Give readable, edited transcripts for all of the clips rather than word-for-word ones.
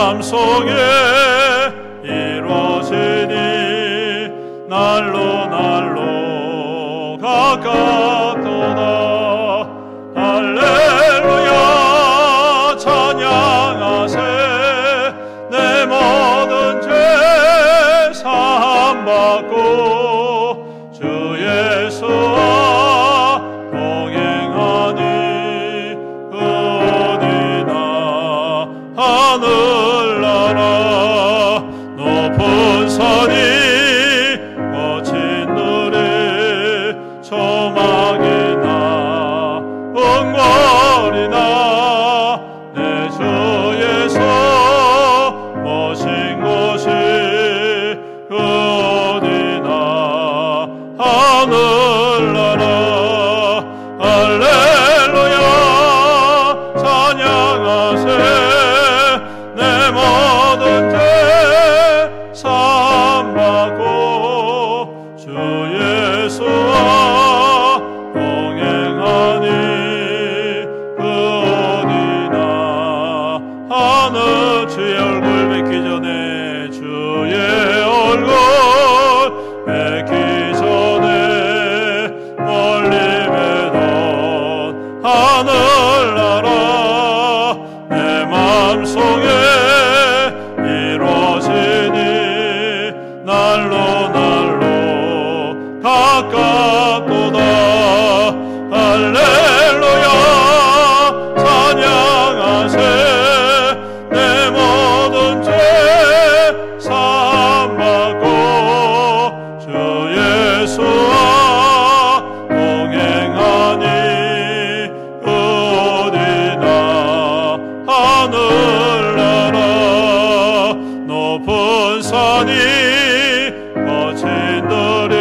맘속에 이루어지니 날로 날로 가깝도다. 할렐루야 찬양하세. 내 모든 죄 사함받고 주 예수와 동행하니 어디나 하늘나라 높은 산이 거친 들이 조망이나 은골이나 내 주 예수 모신 곳이 어디나 하늘나라. 할렐루야 찬양하세. 내 모든 죄 사함받고 주 예수와 동행하니 어디나 하늘. 주의 얼굴 뵙기 전에 주의 얼굴 뵙기 전에 멀리 뵈던 하늘나라 내 맘속에 이루어지니 날로 날로 가깝도다. 할렐루야 찬양하세. 내 모든 죄 사함받고 주 예수와 동행하니 어디나 하늘나라 높은 산이 거친 들이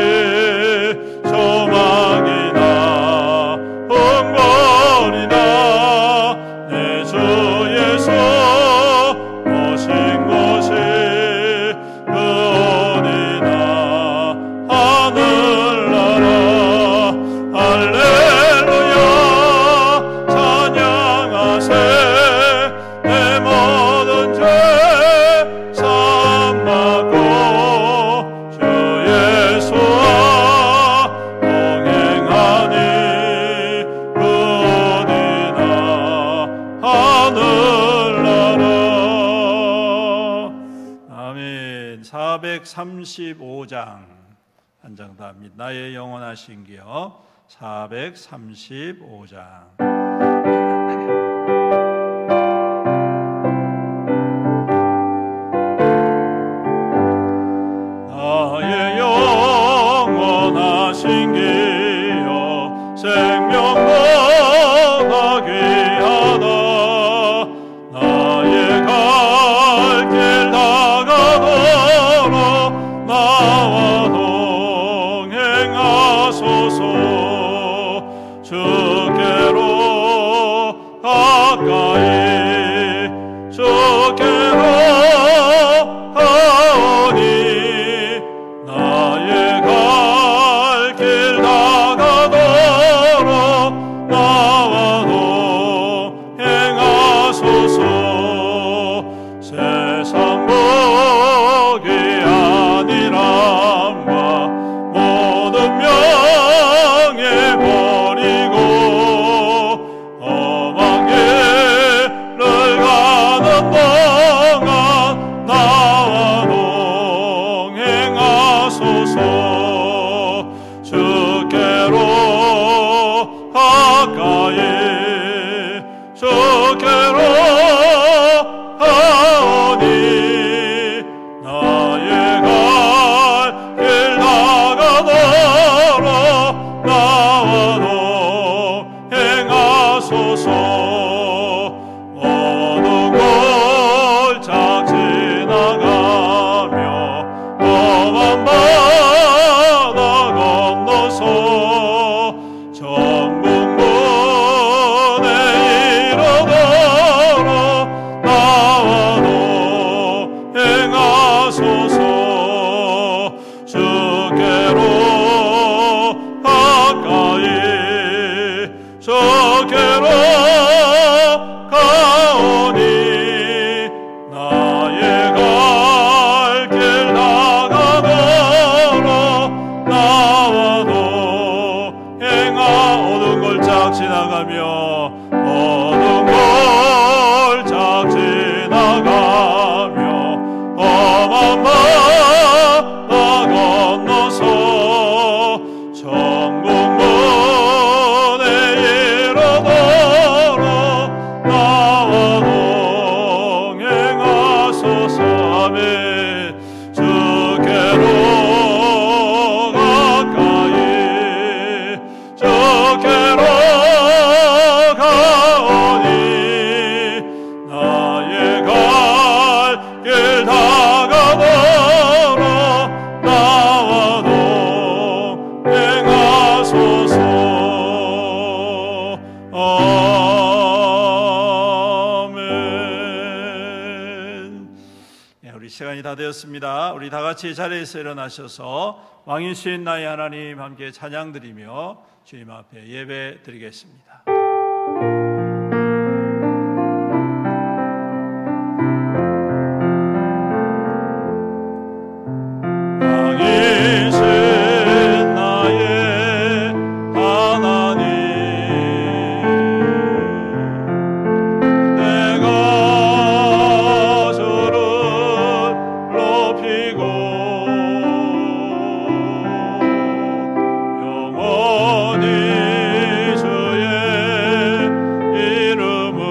조망이나 은골이나 내 주 예수 모신 곳이 어디나 하늘나라. 할렐루야 찬양하세. 내 모든 죄 사함받고 주 예수와 동행하니 어디나 하늘나라. 아멘. 435장 한 장 더 합니다. 나의 영원하신 기여 435장. 나의 영원하신 기여 생명보다 귀하다. 나의 갈 길 다가도록 나와 동행하소서. 주께로 모든 골짝 지나가며 험한 바다 건너서 천국 문에 이르도록 나와 동행하소서. 아멘. 주께로 가까이 주께로 가오니 나의 갈 길 다가도록 나와 동행하소서. 아멘. 우리 시간이 다 되었습니다. 우리 다 같이 자리에서 일어나셔서 왕이신 나의 하나님 함께 찬양드리며 주님 앞에 예배 드리겠습니다. 왕이신 나의 하나님, 내가 주를 높이고 영원히 주의 이름을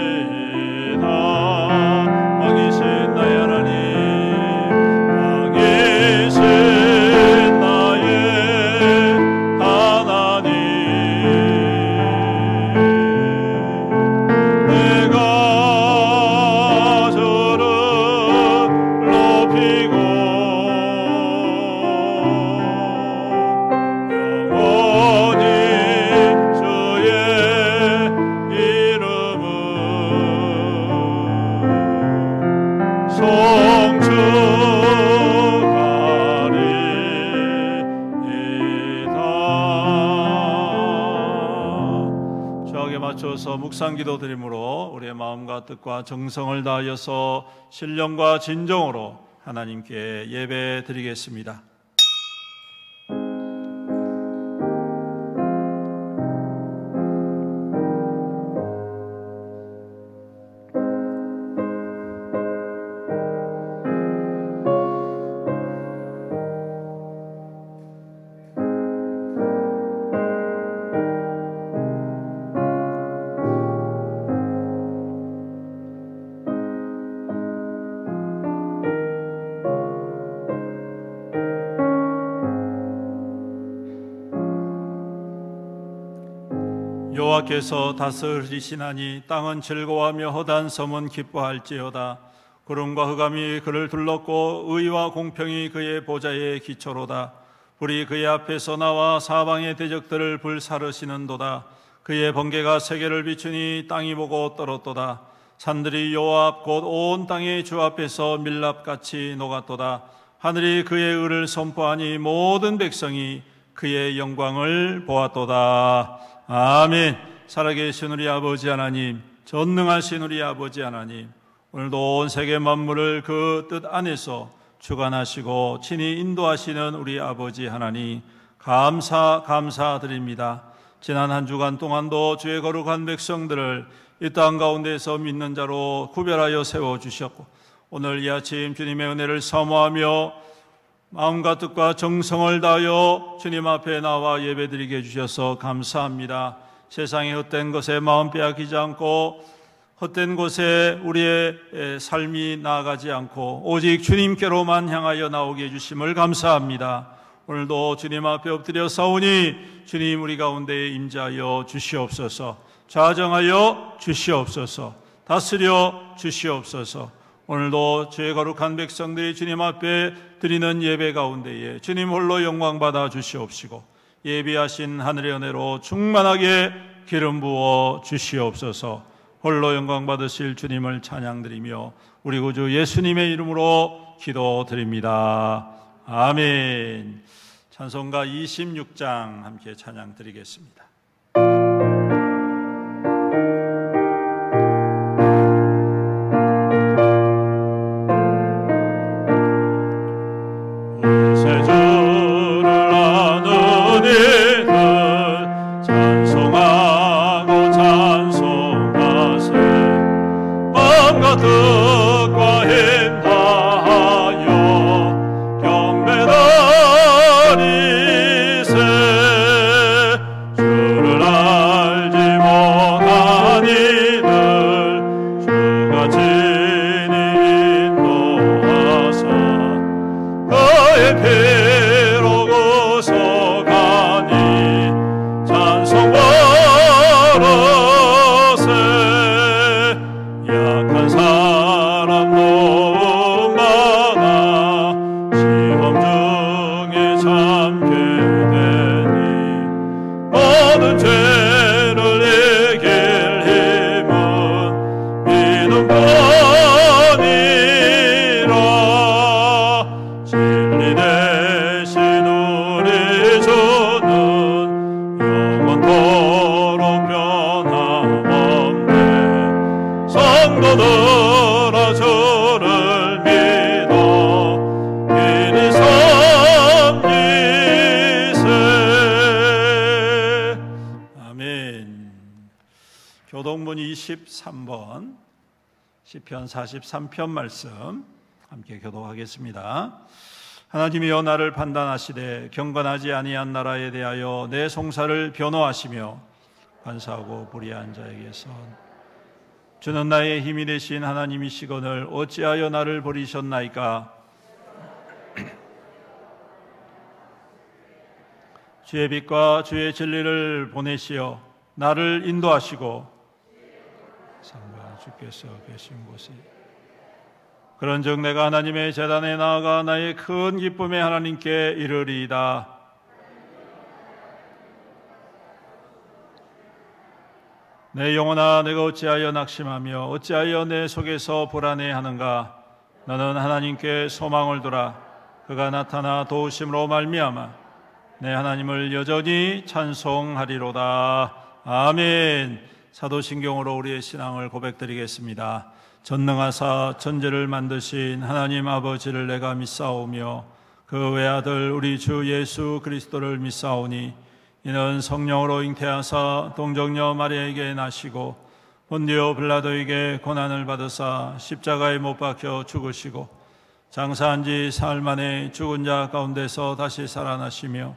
송축하리이다. 왕이신 나의 하나님, 왕이신 나의 하나님, 내가 주를 높이고 영원히 주의 이름을 송축하리이다. 주에게 맞춰서 묵상기도 드림으로 우리의 마음과 뜻과 정성을 다하여서 신령과 진정으로 하나님께 예배 드리겠습니다. 여호와께서 다스리시나니 땅은 즐거워하며 허다한 섬은 기뻐할지어다. 구름과 흑암이 그를 둘렀고 의와 공평이 그의 보좌의 기초로다. 불이 그의 앞에서 나와 사방의 대적들을 불사르시는도다. 그의 번개가 세계를 비추니 땅이 보고 떨었도다. 산들이 여호와 앞 곧 온 땅의 주 앞에서 밀랍같이 녹았도다. 하늘이 그의 의를 선포하니 모든 백성이 그의 영광을 보았도다. 아멘. 살아계신 우리 아버지 하나님, 전능하신 우리 아버지 하나님, 오늘도 온 세계 만물을 그 뜻 안에서 주관하시고 친히 인도하시는 우리 아버지 하나님, 감사드립니다. 지난 한 주간 동안도 주의 거룩한 백성들을 이 땅 가운데서 믿는 자로 구별하여 세워주셨고, 오늘 이 아침 주님의 은혜를 사모하며 마음과 뜻과 정성을 다하여 주님 앞에 나와 예배드리게 해주셔서 감사합니다. 세상의 헛된 것에 마음 빼앗기지 않고 헛된 곳에 우리의 삶이 나아가지 않고 오직 주님께로만 향하여 나오게 해주심을 감사합니다. 오늘도 주님 앞에 엎드려 싸우니 주님 우리 가운데에 임재하여 주시옵소서. 좌정하여 주시옵소서. 다스려 주시옵소서. 오늘도 주의 거룩한 백성들이 주님 앞에 드리는 예배 가운데에 주님 홀로 영광 받아 주시옵시고 예비하신 하늘의 은혜로 충만하게 기름 부어 주시옵소서. 홀로 영광 받으실 주님을 찬양드리며 우리 구주 예수님의 이름으로 기도드립니다. 아멘. 찬송가 26장 함께 찬양드리겠습니다. 모든 죄를 이길 힘은 믿음뿐이라. 진리 대신 우리 주는 영원토록 변함없네. 성도들아 주를 믿어 이리 섬기세. 아멘. 교동문 23번 시편 43편 말씀 함께 교독하겠습니다. 하나님이여 나를 판단하시되 경건하지 아니한 나라에 대하여 내 송사를 변호하시며 반사하고 불의한 자에게서 주는 나의 힘이 되신 하나님이시거늘 어찌하여 나를 버리셨나이까. 주의 빛과 주의 진리를 보내시어 나를 인도하시고 상관 주께서 계신 곳에 그런즉 내가 하나님의 제단에 나아가 나의 큰 기쁨의 하나님께 이르리이다. 내 영혼아 내가 어찌하여 낙심하며 어찌하여 내 속에서 불안해하는가. 너는 하나님께 소망을 두라. 그가 나타나 도우심으로 말미암아 내 하나님을 여전히 찬송하리로다. 아멘. 사도신경으로 우리의 신앙을 고백드리겠습니다. 전능하사 천지를 만드신 하나님 아버지를 내가 믿사오며 그 외아들 우리 주 예수 그리스도를 믿사오니 이는 성령으로 잉태하사 동정녀 마리아에게 나시고 본디오 빌라도에게 고난을 받으사 십자가에 못 박혀 죽으시고 장사한 지 사흘 만에 죽은 자 가운데서 다시 살아나시며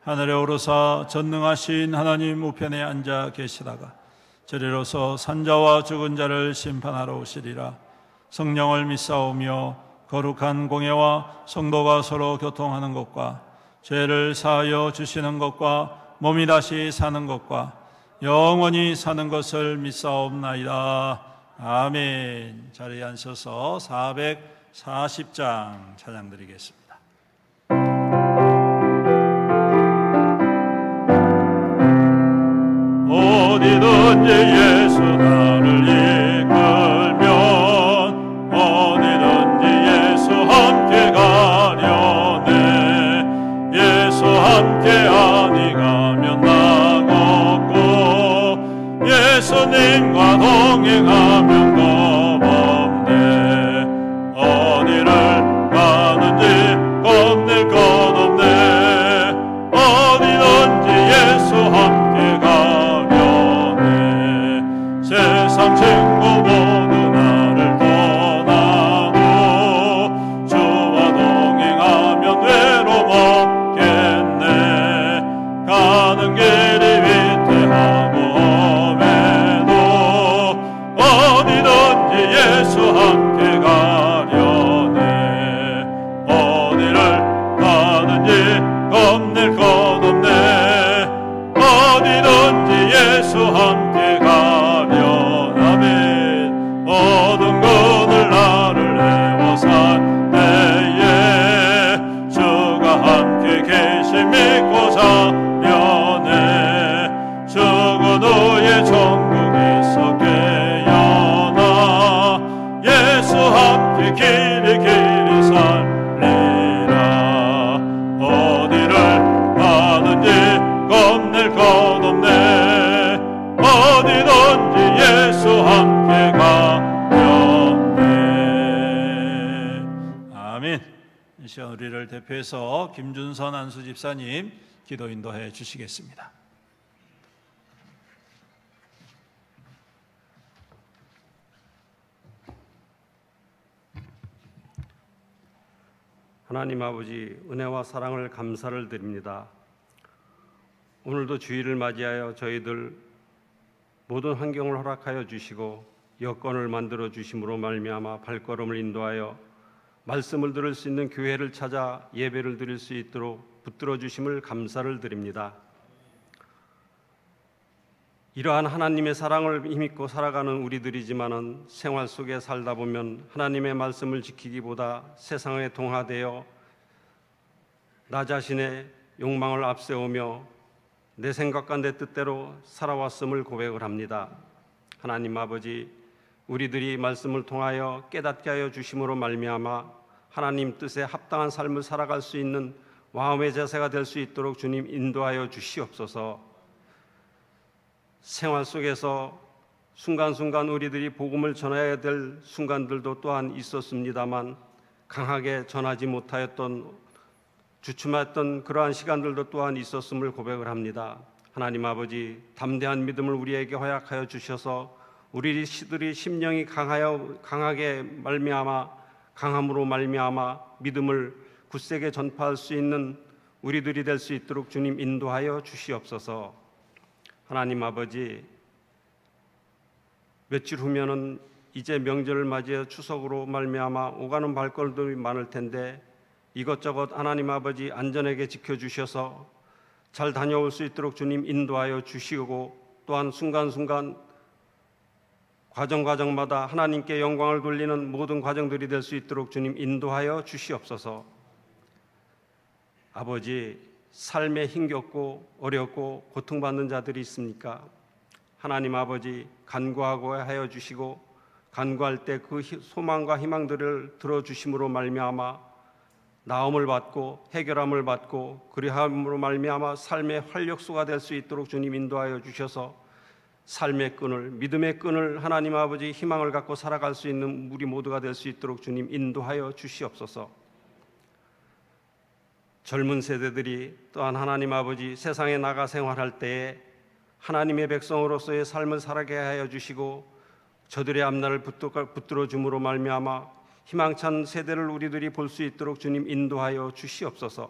하늘에 오르사 전능하신 하나님 우편에 앉아 계시다가 저리로서 산자와 죽은 자를 심판하러 오시리라. 성령을 믿사오며 거룩한 공예와 성도가 서로 교통하는 것과 죄를 사하여 주시는 것과 몸이 다시 사는 것과 영원히 사는 것을 믿사옵나이다. 아멘. 자리에 앉으셔서 440장 찬양 드리겠습니다. 어디든지 예수 나를 이끌면 어디든지 예수 함께 가려네. 예수 함께 아니 가면 나 걷고 예수님과 동행하면 겁없네. 어디를 가는지 겁낼 것 없네. 어디든지 예수 함께 세상 친구 모두 나를 떠나고 주와 동행하면 외로움 없겠네. 가는 길이 위태하고 험해도 어디든지 예수 함께 가려네. 어디를 가든지 겁낼 것 없네. 어디든지 예수 함께 모든 것을 나를 애워살 때에 주가 함께 계심 믿고 자려네. 죽어도의 천국에서 깨어나 예수 함께 길이 살리라. 어디를 가든지 겁낼 것 없네. 어디든지 예수 함께 가려네. 아멘. 이 시간 우리를 대표해서 김준선 안수 집사님 기도 인도해 주시겠습니다. 하나님 아버지, 은혜와 사랑을 감사를 드립니다. 오늘도 주일을 맞이하여 저희들 모든 환경을 허락하여 주시고 여건을 만들어 주심으로 말미암아 발걸음을 인도하여 말씀을 들을 수 있는 교회를 찾아 예배를 드릴 수 있도록 붙들어 주심을 감사를 드립니다. 이러한 하나님의 사랑을 힘입고 살아가는 우리들이지만은 생활 속에 살다 보면 하나님의 말씀을 지키기보다 세상에 동화되어 나 자신의 욕망을 앞세우며 내 생각과 내 뜻대로 살아왔음을 고백을 합니다. 하나님 아버지, 우리들이 말씀을 통하여 깨닫게 하여 주심으로 말미암아 하나님 뜻에 합당한 삶을 살아갈 수 있는 마음의 자세가 될 수 있도록 주님 인도하여 주시옵소서. 생활 속에서 순간순간 우리들이 복음을 전해야 될 순간들도 또한 있었습니다만 강하게 전하지 못하였던 주춤했던 그러한 시간들도 또한 있었음을 고백을 합니다. 하나님 아버지, 담대한 믿음을 우리에게 허락하여 주셔서 우리들이 심령이 강하게 강함으로 말미암아 믿음을 굳세게 전파할 수 있는 우리들이 될 수 있도록 주님 인도하여 주시옵소서. 하나님 아버지, 며칠 후면은 이제 명절을 맞이해 추석으로 말미암아 오가는 발걸음들이 많을 텐데 이것저것 하나님 아버지 안전하게 지켜주셔서 잘 다녀올 수 있도록 주님 인도하여 주시고, 또한 순간순간 과정마다 하나님께 영광을 돌리는 모든 과정들이 될 수 있도록 주님 인도하여 주시옵소서. 아버지, 삶에 힘겹고 어렵고 고통받는 자들이 있습니까? 하나님 아버지, 간구하고 하여 주시고 간구할 때 그 소망과 희망들을 들어주심으로 말미암아 나음을 받고 해결함을 받고 그리함으로 말미암아 삶의 활력소가 될 수 있도록 주님 인도하여 주셔서 삶의 끈을, 믿음의 끈을 하나님 아버지 희망을 갖고 살아갈 수 있는 우리 모두가 될 수 있도록 주님 인도하여 주시옵소서. 젊은 세대들이 또한 하나님 아버지 세상에 나가 생활할 때에 하나님의 백성으로서의 삶을 살아가게 하여 주시고 저들의 앞날을 붙들어 줌으로 말미암아 희망찬 세대를 우리들이 볼 수 있도록 주님 인도하여 주시옵소서.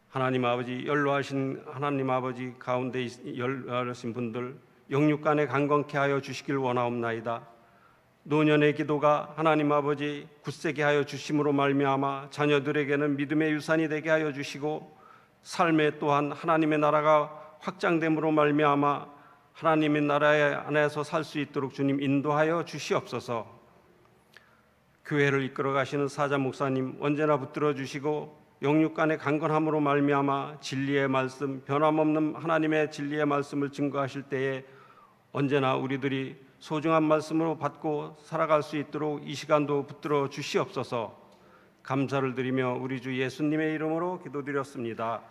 하나님 아버지, 연로하신 하나님 아버지 가운데 연로하신 분들 영육간에 강건케 하여 주시길 원하옵나이다. 노년의 기도가 하나님 아버지 굳세게 하여 주심으로 말미암아 자녀들에게는 믿음의 유산이 되게 하여 주시고 삶에 또한 하나님의 나라가 확장됨으로 말미암아 하나님의 나라의 안에서 살 수 있도록 주님 인도하여 주시옵소서. 교회를 이끌어 가시는 사자 목사님 언제나 붙들어 주시고 영육간의 강건함으로 말미암아 진리의 말씀, 변함없는 하나님의 진리의 말씀을 증거하실 때에 언제나 우리들이 소중한 말씀으로 받고 살아갈 수 있도록 이 시간도 붙들어 주시옵소서. 감사를 드리며 우리 주 예수님의 이름으로 기도드렸습니다.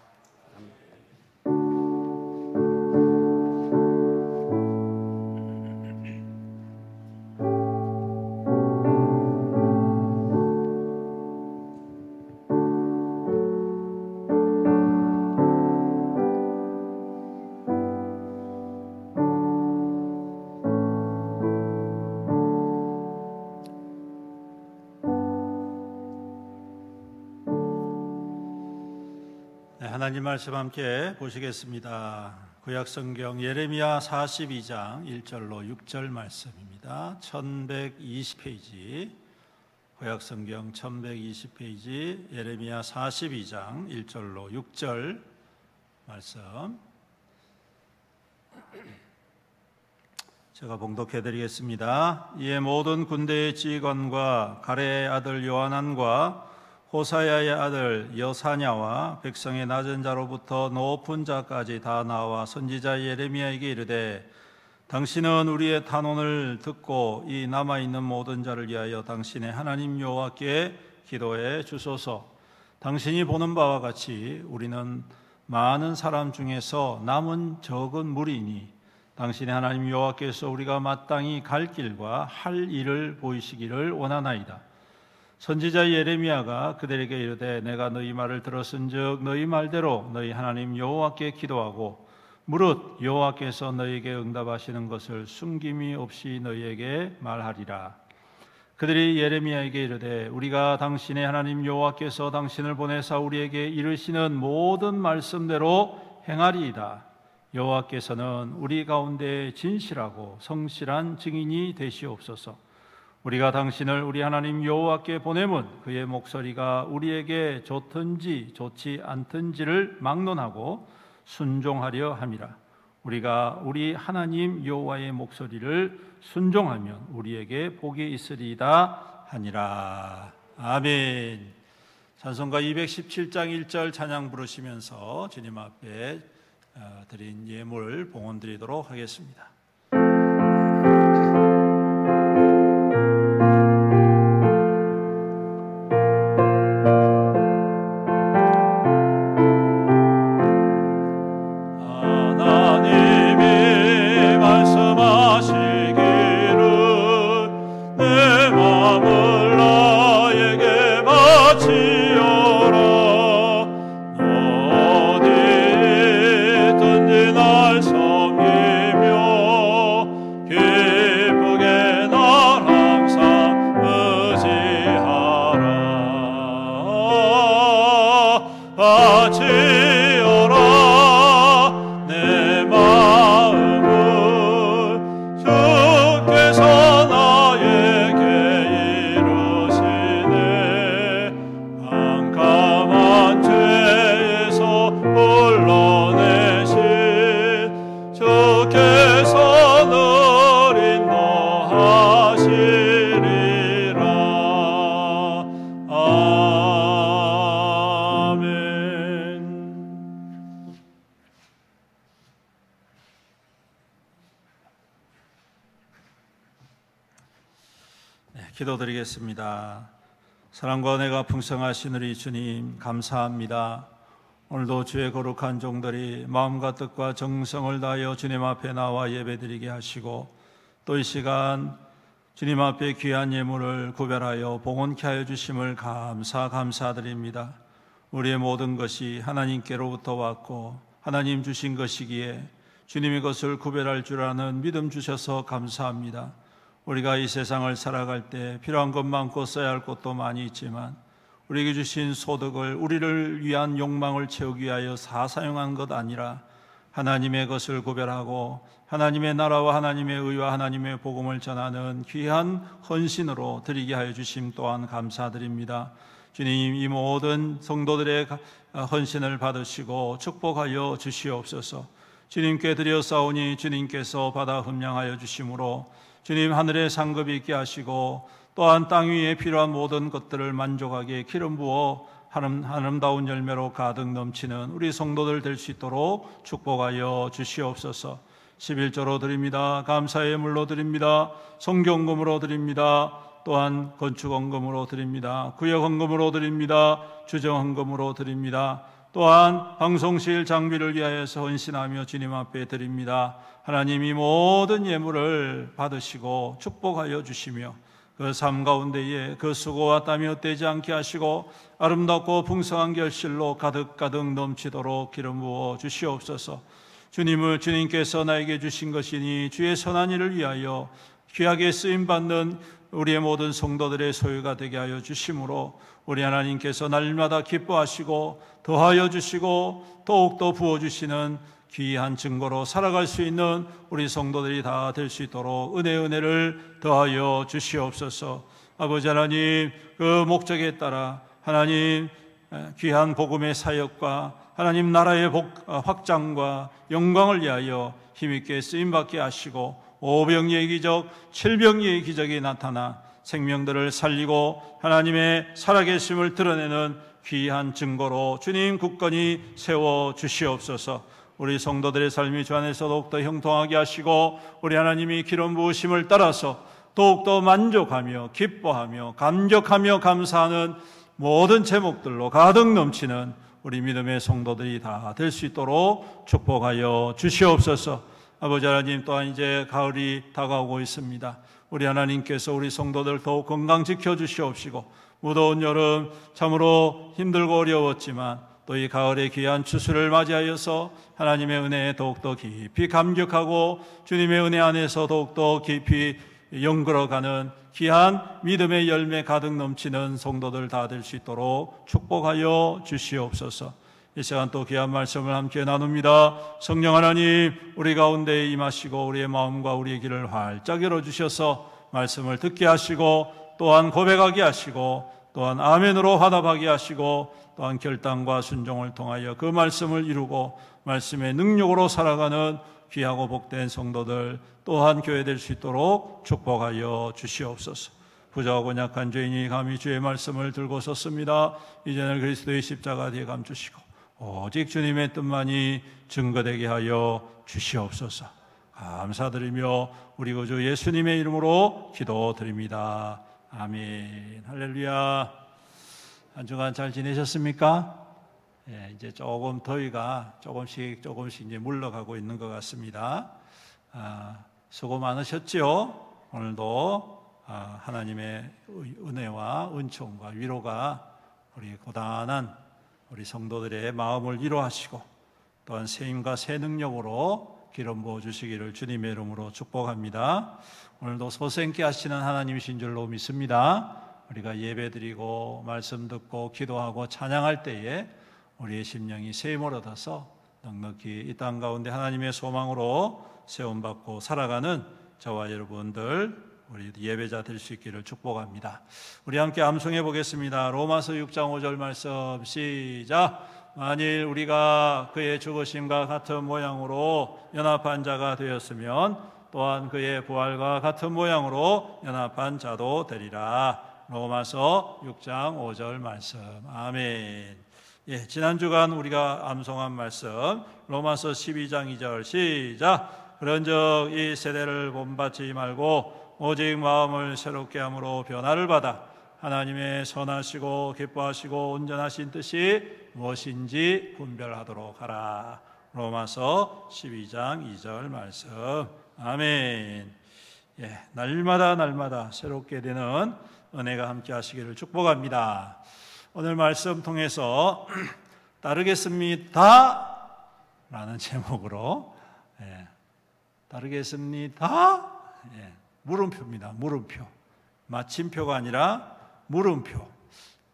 하나님 말씀 함께 보시겠습니다. 구약성경 예레미야 42장 1절로 6절 말씀입니다. 1120페이지, 구약성경 1120페이지 예레미야 42장 1절로 6절 말씀 제가 봉독해 드리겠습니다. 이에 모든 군대의 지휘관과 가레의 아들 요하난과 호사야의 아들 여사냐와 백성의 낮은 자로부터 높은 자까지 다 나와 선지자 예레미야에게 이르되, 당신은 우리의 탄원을 듣고 이 남아있는 모든 자를 위하여 당신의 하나님 여호와께 기도해 주소서. 당신이 보는 바와 같이 우리는 많은 사람 중에서 남은 적은 무리이니 당신의 하나님 여호와께서 우리가 마땅히 갈 길과 할 일을 보이시기를 원하나이다. 선지자 예레미야가 그들에게 이르되, 내가 너희 말을 들었은즉 너희 말대로 너희 하나님 여호와께 기도하고 무릇 여호와께서 너희에게 응답하시는 것을 숨김이 없이 너희에게 말하리라. 그들이 예레미야에게 이르되, 우리가 당신의 하나님 여호와께서 당신을 보내사 우리에게 이르시는 모든 말씀대로 행하리이다. 여호와께서는 우리 가운데 진실하고 성실한 증인이 되시옵소서. 우리가 당신을 우리 하나님 여호와께 보내면 그의 목소리가 우리에게 좋든지 좋지 않든지를 막론하고 순종하려 함이라. 우리가 우리 하나님 여호와의 목소리를 순종하면 우리에게 복이 있으리이다 하니라. 아멘. 찬송가 217장 1절 찬양 부르시면서 주님 앞에 드린 예물 봉헌 드리도록 하겠습니다. 기도드리겠습니다. 사랑과 은혜가 풍성하신 우리 주님 감사합니다. 오늘도 주의 거룩한 종들이 마음과 뜻과 정성을 다하여 주님 앞에 나와 예배드리게 하시고 또 이 시간 주님 앞에 귀한 예물을 구별하여 봉헌케 하여 주심을 감사드립니다. 우리의 모든 것이 하나님께로부터 왔고 하나님 주신 것이기에 주님의 것을 구별할 줄 아는 믿음 주셔서 감사합니다. 우리가 이 세상을 살아갈 때 필요한 것 많고 써야 할 것도 많이 있지만 우리에게 주신 소득을 우리를 위한 욕망을 채우기 위하여 사용한 것 아니라 하나님의 것을 구별하고 하나님의 나라와 하나님의 의와 하나님의 복음을 전하는 귀한 헌신으로 드리게 하여 주심 또한 감사드립니다. 주님, 이 모든 성도들의 헌신을 받으시고 축복하여 주시옵소서. 주님께 드렸사오니 주님께서 받아 흠량하여 주심으로 주님 하늘에 상급이 있게 하시고 또한 땅 위에 필요한 모든 것들을 만족하게 기름 부어 아름다운 열매로 가득 넘치는 우리 성도들 될 수 있도록 축복하여 주시옵소서. 11조로 드립니다. 감사의 물로 드립니다. 성경금으로 드립니다. 또한 건축헌금으로 드립니다. 구역헌금으로 드립니다. 주정헌금으로 드립니다. 또한 방송실 장비를 위하여서 헌신하며 주님 앞에 드립니다. 하나님 이 모든 예물을 받으시고 축복하여 주시며 그 삶 가운데에 그 수고와 땀이 헛되지 않게 하시고 아름답고 풍성한 결실로 가득가득 넘치도록 기름 부어 주시옵소서. 주님께서 나에게 주신 것이니 주의 선한 일을 위하여 귀하게 쓰임받는 우리의 모든 성도들의 소유가 되게 하여 주심으로 우리 하나님께서 날마다 기뻐하시고 더하여 주시고 더욱더 부어주시는 귀한 증거로 살아갈 수 있는 우리 성도들이 다 될 수 있도록 은혜를 더하여 주시옵소서. 아버지 하나님, 그 목적에 따라 하나님 귀한 복음의 사역과 하나님 나라의 확장과 영광을 위하여 힘있게 쓰임받게 하시고 오병이의 기적, 칠병이의 기적이 나타나 생명들을 살리고 하나님의 살아계심을 드러내는 귀한 증거로 주님 굳건히 세워 주시옵소서. 우리 성도들의 삶이 주 안에서 더욱더 형통하게 하시고 우리 하나님이 기름 부으심을 따라서 더욱더 만족하며 기뻐하며 감격하며 감사하는 모든 제목들로 가득 넘치는 우리 믿음의 성도들이 다 될 수 있도록 축복하여 주시옵소서. 아버지 하나님, 또한 이제 가을이 다가오고 있습니다. 우리 하나님께서 우리 성도들 더욱 건강 지켜주시옵시고 무더운 여름 참으로 힘들고 어려웠지만 또 이 가을의 귀한 추수를 맞이하여서 하나님의 은혜에 더욱더 깊이 감격하고 주님의 은혜 안에서 더욱더 깊이 영걸어가는 귀한 믿음의 열매 가득 넘치는 성도들 다 될 수 있도록 축복하여 주시옵소서. 이 시간 또 귀한 말씀을 함께 나눕니다. 성령 하나님, 우리 가운데 임하시고 우리의 마음과 우리의 길을 활짝 열어주셔서 말씀을 듣게 하시고 또한 고백하게 하시고 또한 아멘으로 화답하게 하시고 또한 결단과 순종을 통하여 그 말씀을 이루고 말씀의 능력으로 살아가는 귀하고 복된 성도들 또한 교회 될 수 있도록 축복하여 주시옵소서. 부족하고 약한 죄인이 감히 주의 말씀을 들고 섰습니다. 이제는 그리스도의 십자가 뒤에 감추시고 오직 주님의 뜻만이 증거되게 하여 주시옵소서. 감사드리며 우리 구주 예수님의 이름으로 기도드립니다. 아멘. 할렐루야. 한 주간 잘 지내셨습니까? 이제 조금 더위가 조금씩 이제 물러가고 있는 것 같습니다. 수고 많으셨지요? 오늘도 하나님의 은혜와 은총과 위로가 우리 고단한 우리 성도들의 마음을 위로하시고 또한 새 힘과 새 능력으로 기름 부어 주시기를 주님의 이름으로 축복합니다. 오늘도 소생케 하시는 하나님이신 줄로 믿습니다. 우리가 예배드리고 말씀 듣고 기도하고 찬양할 때에 우리의 심령이 새 힘을 얻어서 넉넉히 이 땅 가운데 하나님의 소망으로 세움받고 살아가는 저와 여러분들 우리 예배자 될 수 있기를 축복합니다. 우리 함께 암송해 보겠습니다. 로마서 6장 5절 말씀 시작. 만일 우리가 그의 죽으심과 같은 모양으로 연합한 자가 되었으면 또한 그의 부활과 같은 모양으로 연합한 자도 되리라. 로마서 6장 5절 말씀. 아멘. 지난 주간 우리가 암송한 말씀 로마서 12장 2절 시작. 그런즉 이 세대를 본받지 말고 오직 마음을 새롭게 함으로 변화를 받아 하나님의 선하시고 기뻐하시고 온전하신 뜻이 무엇인지 분별하도록 하라. 로마서 12장 2절 말씀. 아멘. 날마다 새롭게 되는 은혜가 함께 하시기를 축복합니다. 오늘 말씀 통해서 따르겠습니다 라는 제목으로 따르겠습니다. 물음표입니다. 물음표. 마침표가 아니라 물음표.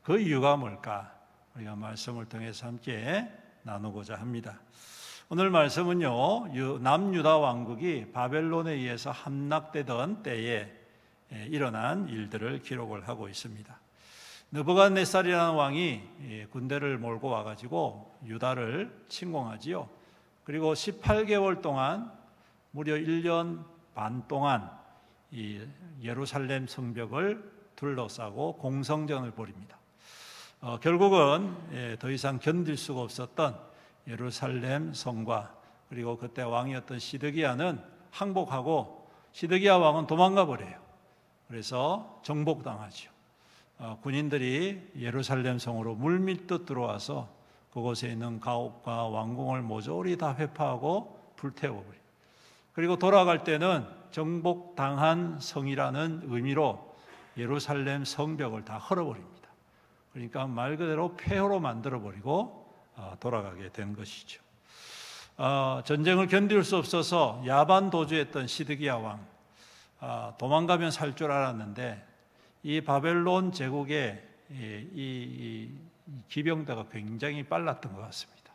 그 이유가 뭘까? 우리가 말씀을 통해서 함께 나누고자 합니다. 오늘 말씀은요, 남유다 왕국이 바벨론에 의해서 함락되던 때에 일어난 일들을 기록을 하고 있습니다. 느부갓네살이라는 왕이 군대를 몰고 와가지고 유다를 침공하지요. 그리고 18개월 동안 무려 1년 반 동안 이 예루살렘 성벽을 둘러싸고 공성전을 벌입니다. 결국은 더 이상 견딜 수가 없었던 예루살렘 성과 그리고 그때 왕이었던 시드기야는 항복하고 시드기야 왕은 도망가 버려요. 그래서 정복당하죠. 군인들이 예루살렘 성으로 물밀듯 들어와서 그곳에 있는 가옥과 왕궁을 모조리 다 회파하고 불태워버려요. 그리고 돌아갈 때는 정복당한 성이라는 의미로 예루살렘 성벽을 다 헐어버립니다. 그러니까 말 그대로 폐허로 만들어버리고 돌아가게 된 것이죠. 전쟁을 견딜 수 없어서 야반 도주했던 시드기야 왕, 도망가면 살 줄 알았는데 이 바벨론 제국의 이 기병대가 굉장히 빨랐던 것 같습니다.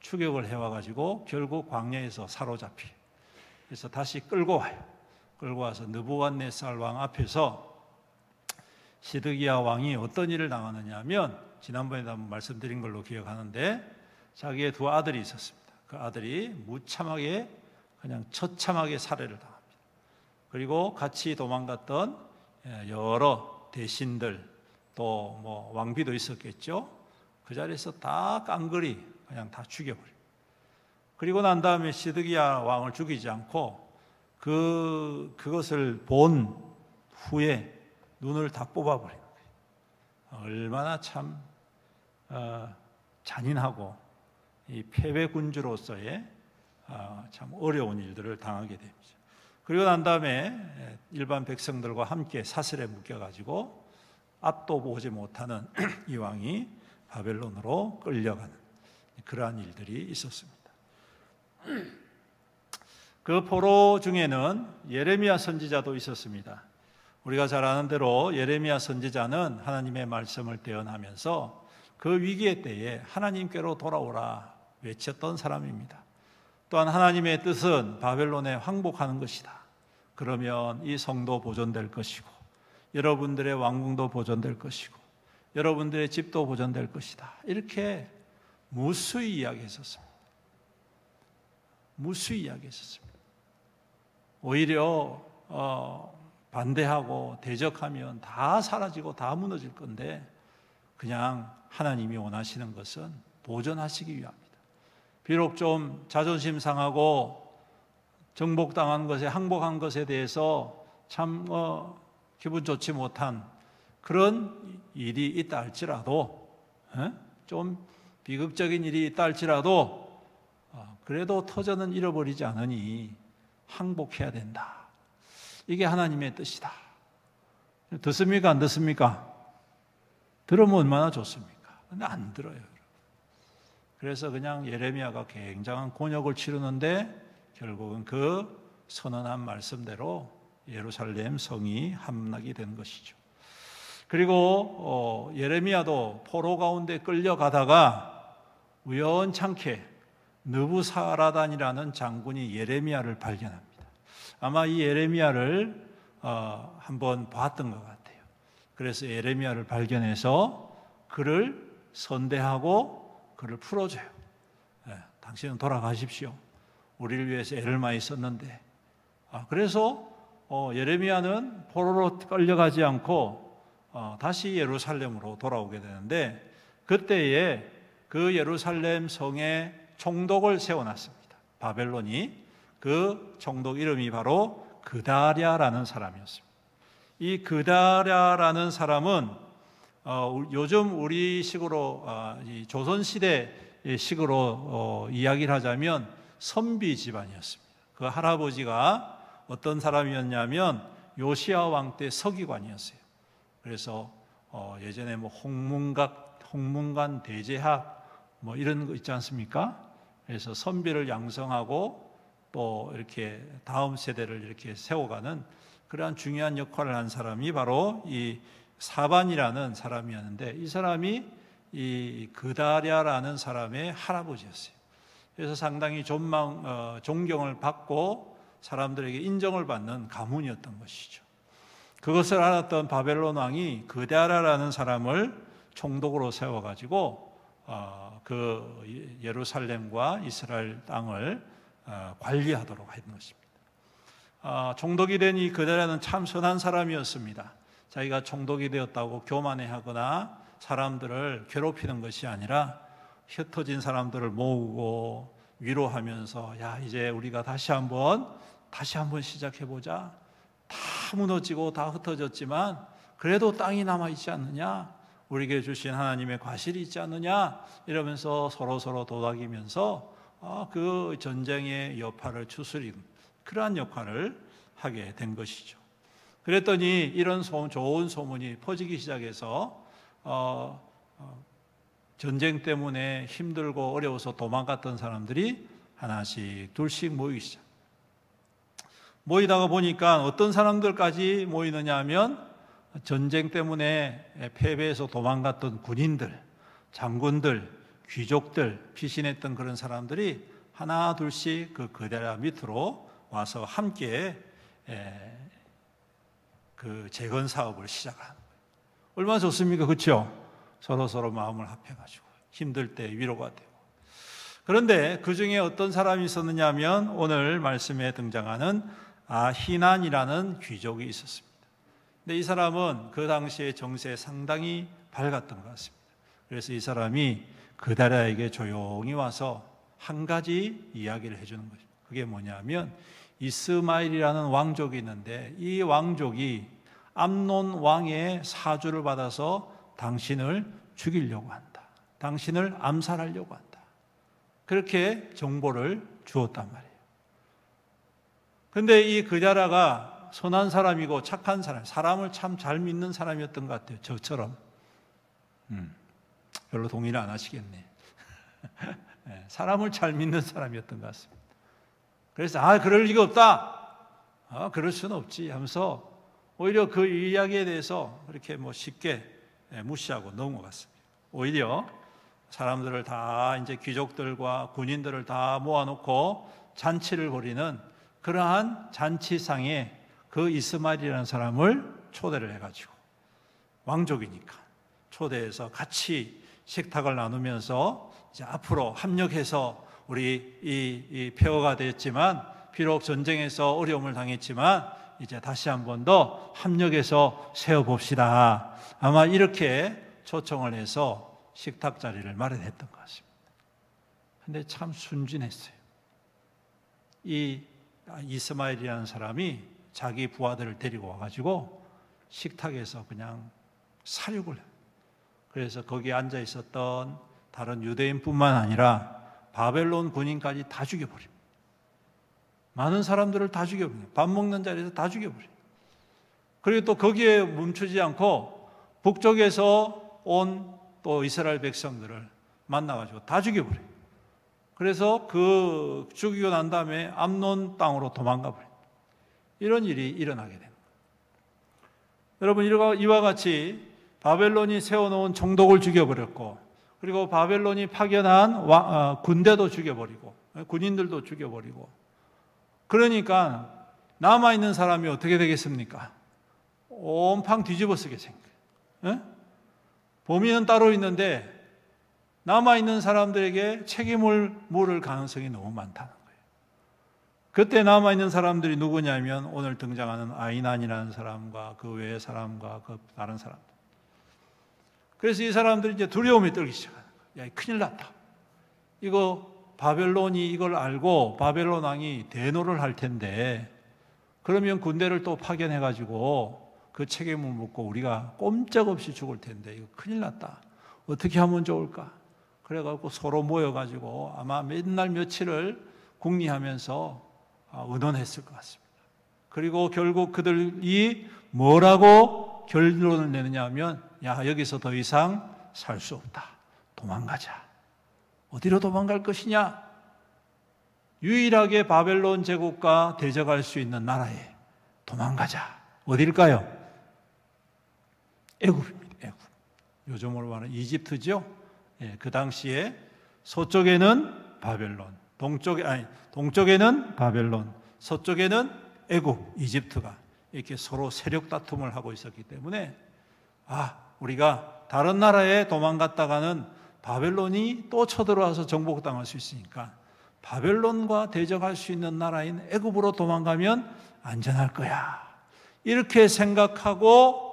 추격을 해와가지고 결국 광야에서 사로잡히. 그래서 다시 끌고 와요. 끌고 와서 느부갓네살 왕 앞에서 시드기야 왕이 어떤 일을 당하느냐 하면 지난번에도 한번 말씀드린 걸로 기억하는데 자기의 두 아들이 있었습니다. 그 아들이 무참하게 그냥 처참하게 살해를 당합니다. 그리고 같이 도망갔던 여러 대신들 또 뭐 왕비도 있었겠죠. 그 자리에서 다 깡그리 그냥 다 죽여버려요. 그리고 난 다음에 시드기야 왕을 죽이지 않고 그것을 본 후에 눈을 다 뽑아버리는 거예요. 얼마나 참 잔인하고 이 패배 군주로서의 참 어려운 일들을 당하게 됩니다. 그리고 난 다음에 일반 백성들과 함께 사슬에 묶여가지고 앞도 보지 못하는 이 왕이 바벨론으로 끌려가는 그러한 일들이 있었습니다. 그 포로 중에는 예레미야 선지자도 있었습니다. 우리가 잘 아는 대로 예레미야 선지자는 하나님의 말씀을 대언하면서 그 위기의 때에 하나님께로 돌아오라 외쳤던 사람입니다. 또한 하나님의 뜻은 바벨론에 항복하는 것이다. 그러면 이 성도 보존될 것이고 여러분들의 왕궁도 보존될 것이고 여러분들의 집도 보존될 것이다. 이렇게 무수히 이야기했었습니다. 무수히 이야기했었습니다. 오히려 반대하고 대적하면 다 사라지고 다 무너질 건데 그냥 하나님이 원하시는 것은 보존하시기 위함입니다. 비록 좀 자존심 상하고 정복당한 것에 항복한 것에 대해서 참 기분 좋지 못한 그런 일이 있다 할지라도 좀 비극적인 일이 있다 할지라도 그래도 터전은 잃어버리지 않으니 항복해야 된다. 이게 하나님의 뜻이다. 듣습니까? 안 듣습니까? 들으면 얼마나 좋습니까? 근데 안 들어요. 그래서 그냥 예레미야가 굉장한 곤욕을 치르는데 결국은 그 선언한 말씀대로 예루살렘 성이 함락이 된 것이죠. 그리고 예레미야도 포로 가운데 끌려가다가 우연찮게 느부사라단이라는 장군이 예레미야를 발견합니다. 아마 이 예레미야를 한번 봤던 것 같아요. 그래서 예레미야를 발견해서 그를 선대하고 그를 풀어줘요. 당신은 돌아가십시오. 우리를 위해서 애를 많이 썼는데. 그래서 예레미야는 포로로 끌려가지 않고 다시 예루살렘으로 돌아오게 되는데 그때에 그 예루살렘 성에 총독을 세워놨습니다. 바벨론이. 그 총독 이름이 바로 그다랴라는 사람이었습니다. 이 그다랴라는 사람은 요즘 우리식으로 조선시대 식으로 이야기를 하자면 선비 집안이었습니다. 그 할아버지가 어떤 사람이었냐면 요시야 왕 때 서기관이었어요. 그래서 예전에 뭐 홍문관 대제학 뭐 이런 거 있지 않습니까? 그래서 선비를 양성하고 또 이렇게 다음 세대를 이렇게 세워가는 그러한 중요한 역할을 한 사람이 바로 이 사반이라는 사람이었는데 이 사람이 이 그다랴라는 사람의 할아버지였어요. 그래서 상당히 존경을 받고 사람들에게 인정을 받는 가문이었던 것이죠. 그것을 알았던 바벨론 왕이 그다랴라는 사람을 총독으로 세워가지고 그 예루살렘과 이스라엘 땅을 관리하도록 한 것입니다. 총독이 된 이 그다랴는 참 선한 사람이었습니다. 자기가 총독이 되었다고 교만해하거나 사람들을 괴롭히는 것이 아니라 흩어진 사람들을 모으고 위로하면서 야 이제 우리가 다시 한번 시작해보자. 다 무너지고 다 흩어졌지만 그래도 땅이 남아있지 않느냐, 우리에게 주신 하나님의 과실이 있지 않느냐 이러면서 서로 도닥이면서 그 전쟁의 여파를 추스리는 그러한 역할을 하게 된 것이죠. 그랬더니 이런 좋은 소문이 퍼지기 시작해서 전쟁 때문에 힘들고 어려워서 도망갔던 사람들이 하나씩 둘씩 모이기 시작. 모이다가 보니까 어떤 사람들까지 모이느냐 하면 전쟁 때문에 패배해서 도망갔던 군인들, 장군들, 귀족들, 피신했던 그런 사람들이 하나 둘씩 그 그다랴 밑으로 와서 함께 그 재건 사업을 시작한 거예요. 얼마나 좋습니까? 그렇죠? 서로 마음을 합해가지고 힘들 때 위로가 되고. 그런데 그 중에 어떤 사람이 있었느냐 하면 오늘 말씀에 등장하는 아히난이라는 귀족이 있었습니다. 근데 이 사람은 그 당시에 정세에 상당히 밝았던 것 같습니다. 그래서 이 사람이 그다랴에게 조용히 와서 한 가지 이야기를 해주는 거죠. 그게 뭐냐면 이스마엘이라는 왕족이 있는데 이 왕족이 암논 왕의 사주를 받아서 당신을 죽이려고 한다. 당신을 암살하려고 한다. 그렇게 정보를 주었단 말이에요. 그런데 이 그다랴가 선한 사람이고 착한 사람, 사람을 참 잘 믿는 사람이었던 것 같아요. 저처럼. 별로 동의를 안 하시겠네. 사람을 잘 믿는 사람이었던 것 같습니다. 그래서 그럴 리가 없다. 그럴 수는 없지 하면서 오히려 그 이야기에 대해서 그렇게 쉽게 무시하고 넘어갔습니다. 오히려 사람들을 다 이제 귀족들과 군인들을 다 모아놓고 잔치를 벌이는 그러한 잔치상에 그 이스마엘이라는 사람을 초대를 해가지고 왕족이니까 초대해서 같이 식탁을 나누면서 이제 앞으로 합력해서 우리 이 폐허가 됐지만 비록 전쟁에서 어려움을 당했지만 이제 다시 한 번 더 합력해서 세워봅시다. 아마 이렇게 초청을 해서 식탁 자리를 마련했던 것 같습니다. 근데 참 순진했어요. 이 이스마엘이라는 사람이 자기 부하들을 데리고 와가지고 식탁에서 그냥 사육을 해요. 그래서 거기에 앉아 있었던 다른 유대인뿐만 아니라 바벨론 군인까지 다 죽여버립니다. 많은 사람들을 다 죽여버려요. 밥 먹는 자리에서 다 죽여버려요. 그리고 또 거기에 멈추지 않고 북쪽에서 온 또 이스라엘 백성들을 만나가지고 다 죽여버려요. 그래서 그 죽이고 난 다음에 암논 땅으로 도망가 버려요. 이런 일이 일어나게 됩니다. 여러분, 이와 같이 바벨론이 세워놓은 총독을 죽여버렸고, 그리고 바벨론이 파견한 군대도 죽여버리고, 군인들도 죽여버리고, 그러니까 남아있는 사람이 어떻게 되겠습니까? 온팡 뒤집어 쓰게 생겨요. 범인은 따로 있는데 남아있는 사람들에게 책임을 물을 가능성이 너무 많다는 거예요. 그때 남아있는 사람들이 누구냐면 오늘 등장하는 아이난이라는 사람과 그 외의 사람과 그 다른 사람들. 그래서 이 사람들이 이제 두려움이 떨기 시작하는 거예요. 야, 큰일 났다. 이거 바벨론이 이걸 알고 바벨론 왕이 대노를 할 텐데, 그러면 군대를 또 파견해가지고 그 책임을 묻고 우리가 꼼짝없이 죽을 텐데 이거 큰일 났다. 어떻게 하면 좋을까? 그래갖고 서로 모여가지고 아마 맨날 며칠을 궁리하면서 의논했을 것 같습니다. 그리고 결국 그들이 뭐라고 결론을 내느냐 하면, 야, 여기서 더 이상 살 수 없다. 도망가자. 어디로 도망갈 것이냐? 유일하게 바벨론 제국과 대적할 수 있는 나라에 도망가자. 어딜까요? 애굽입니다. 애굽. 요즘으로 말하는 이집트죠. 예, 그 당시에 서쪽에는 바벨론, 동쪽에는 바벨론, 서쪽에는 애굽, 이집트가 이렇게 서로 세력 다툼을 하고 있었기 때문에 우리가 다른 나라에 도망갔다가는 바벨론이 또 쳐들어와서 정복당할 수 있으니까 바벨론과 대적할 수 있는 나라인 애굽으로 도망가면 안전할 거야. 이렇게 생각하고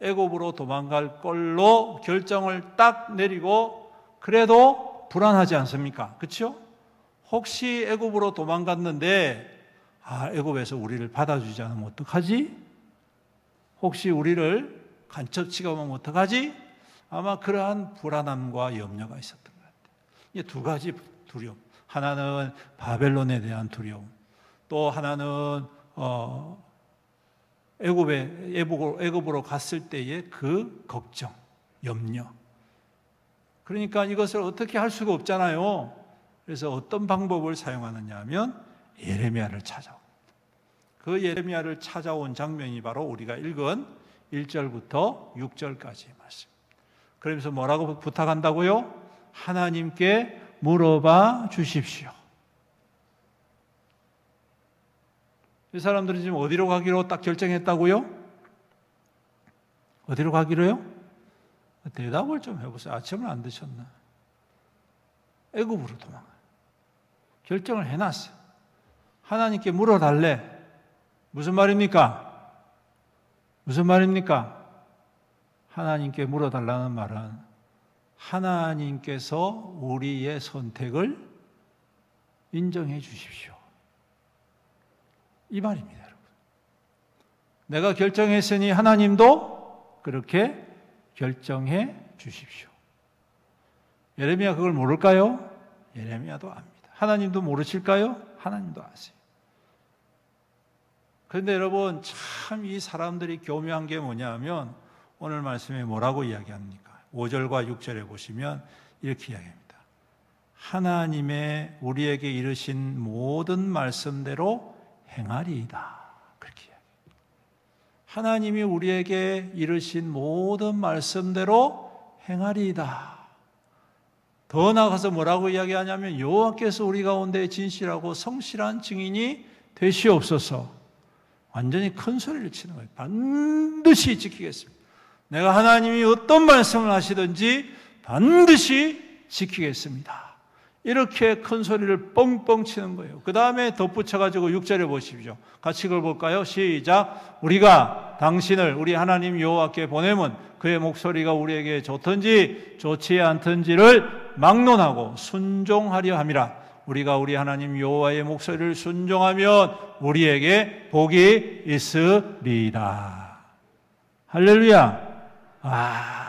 애굽으로 도망갈 걸로 결정을 딱 내리고, 그래도 불안하지 않습니까? 그렇죠? 혹시 애굽으로 도망갔는데 애굽에서 우리를 받아주지 않으면 어떡하지? 혹시 우리를 간첩 취급하면 어떡하지? 아마 그러한 불안함과 염려가 있었던 것 같아요. 이 두 가지 두려움. 하나는 바벨론에 대한 두려움, 또 하나는 애굽으로 갔을 때의 그 걱정, 염려. 그러니까 이것을 어떻게 할 수가 없잖아요. 그래서 어떤 방법을 사용하느냐 하면 예레미야를 찾아옵니다. 그 예레미야를 찾아온 장면이 바로 우리가 읽은 1절부터 6절까지의 말씀. 그러면서 뭐라고 부탁한다고요? 하나님께 물어봐 주십시오. 이 사람들은 지금 어디로 가기로 딱 결정했다고요? 어디로 가기로요? 대답을 좀 해보세요. 아침을 안 드셨나? 애굽으로 도망가요. 결정을 해놨어요. 하나님께 물어달래. 무슨 말입니까? 무슨 말입니까? 하나님께 물어달라는 말은 하나님께서 우리의 선택을 인정해 주십시오. 이 말입니다, 여러분. 내가 결정했으니 하나님도 그렇게 결정해 주십시오. 예레미야 그걸 모를까요? 예레미야도 압니다. 하나님도 모르실까요? 하나님도 아세요. 그런데 여러분, 참 이 사람들이 교묘한 게 뭐냐면 오늘 말씀에 뭐라고 이야기합니까? 5절과 6절에 보시면 이렇게 이야기합니다. 하나님의 우리에게 이르신 모든 말씀대로 행하리이다. 그렇게 이야기합니다. 하나님이 우리에게 이르신 모든 말씀대로 행하리이다. 더 나아가서 뭐라고 이야기하냐면 여호와께서 우리 가운데 진실하고 성실한 증인이 되시옵소서. 완전히 큰 소리를 치는 거예요. 반드시 지키겠습니다. 내가 하나님이 어떤 말씀을 하시든지 반드시 지키겠습니다. 이렇게 큰 소리를 뻥뻥 치는 거예요. 그 다음에 덧붙여가지고 6절에 보십시오. 같이 읽어볼까요? 시작. 우리가 당신을 우리 하나님 여호와께 보내면 그의 목소리가 우리에게 좋든지 좋지 않든지를 막론하고 순종하려 함이라. 우리가 우리 하나님 여호와의 목소리를 순종하면 우리에게 복이 있으리라. 할렐루야.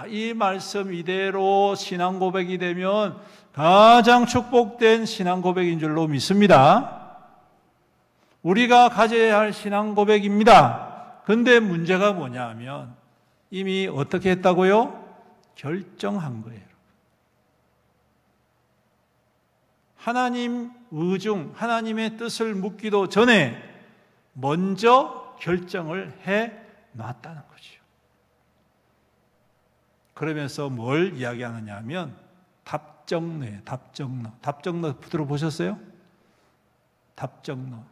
이 말씀 이대로 신앙 고백이 되면 가장 축복된 신앙 고백인 줄로 믿습니다. 우리가 가져야 할 신앙 고백입니다. 근데 문제가 뭐냐 하면 이미 어떻게 했다고요? 결정한 거예요. 하나님 의중, 하나님의 뜻을 묻기도 전에 먼저 결정을 해 놨다는 거죠. 그러면서 뭘 이야기하느냐 하면 답정너예요. 답정너. 답정너 들어보셨어요? 답정너.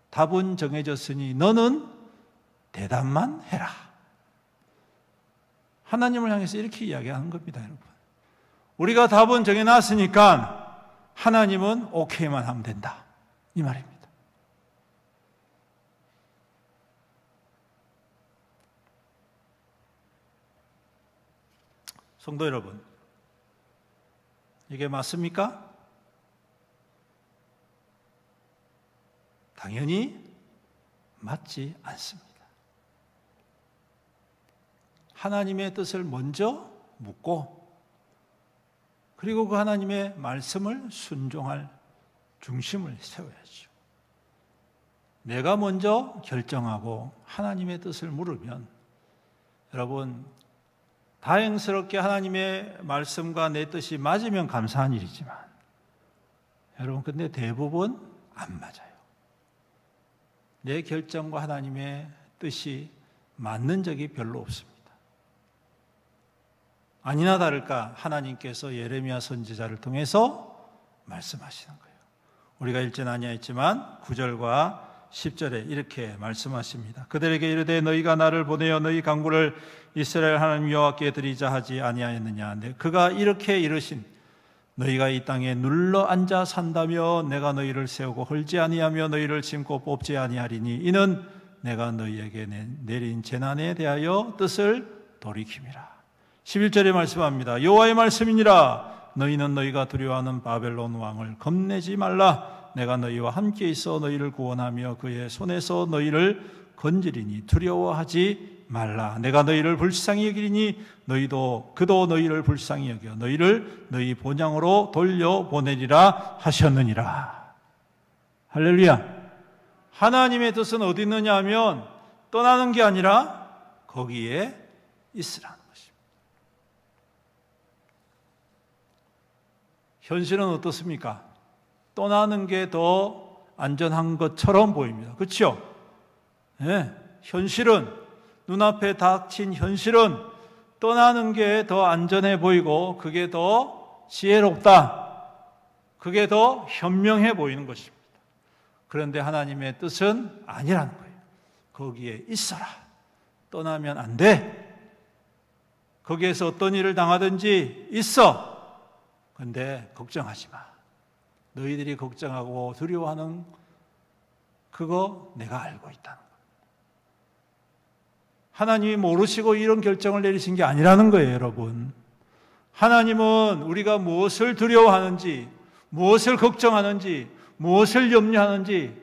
답은 정해졌으니 너는 대답만 해라. 하나님을 향해서 이렇게 이야기하는 겁니다, 여러분. 우리가 답은 정해놨으니까 하나님은 오케이만 하면 된다. 이 말입니다. 성도 여러분, 이게 맞습니까? 당연히 맞지 않습니다. 하나님의 뜻을 먼저 묻고 그리고 그 하나님의 말씀을 순종할 중심을 세워야죠. 내가 먼저 결정하고 하나님의 뜻을 물으면 여러분 다행스럽게 하나님의 말씀과 내 뜻이 맞으면 감사한 일이지만 여러분 근데 대부분 안 맞아요. 내 결정과 하나님의 뜻이 맞는 적이 별로 없습니다. 아니나 다를까 하나님께서 예레미야 선지자를 통해서 말씀하시는 거예요. 우리가 읽진 아니했지만 9절과 10절에 이렇게 말씀하십니다. 그들에게 이르되 너희가 나를 보내어 너희 강구를 이스라엘 하나님 여호와께 드리자 하지 아니하였느냐. 그가 이렇게 이르신 너희가 이 땅에 눌러 앉아 산다며 내가 너희를 세우고 헐지 아니하며 너희를 심고 뽑지 아니하리니 이는 내가 너희에게 내린 재난에 대하여 뜻을 돌이킴이라. 11절에 말씀합니다. 여호와의 말씀이니라. 너희는 너희가 두려워하는 바벨론 왕을 겁내지 말라. 내가 너희와 함께 있어 너희를 구원하며 그의 손에서 너희를 건지리니 두려워하지 말라. 내가 너희를 불쌍히 여기리니 그도 너희를 불쌍히 여겨 너희를 너희 본향으로 돌려보내리라 하셨느니라. 할렐루야. 하나님의 뜻은 어디 있느냐 하면 떠나는 게 아니라 거기에 있으라는 것입니다. 현실은 어떻습니까? 떠나는 게 더 안전한 것처럼 보입니다. 그렇죠? 네, 현실은 눈앞에 닥친 현실은 떠나는 게 더 안전해 보이고 그게 더 지혜롭다. 그게 더 현명해 보이는 것입니다. 그런데 하나님의 뜻은 아니라는 거예요. 거기에 있어라. 떠나면 안 돼. 거기에서 어떤 일을 당하든지 있어. 근데 걱정하지 마. 너희들이 걱정하고 두려워하는 그거 내가 알고 있다는 거예요. 하나님이 모르시고 이런 결정을 내리신 게 아니라는 거예요, 여러분. 하나님은 우리가 무엇을 두려워하는지, 무엇을 걱정하는지, 무엇을 염려하는지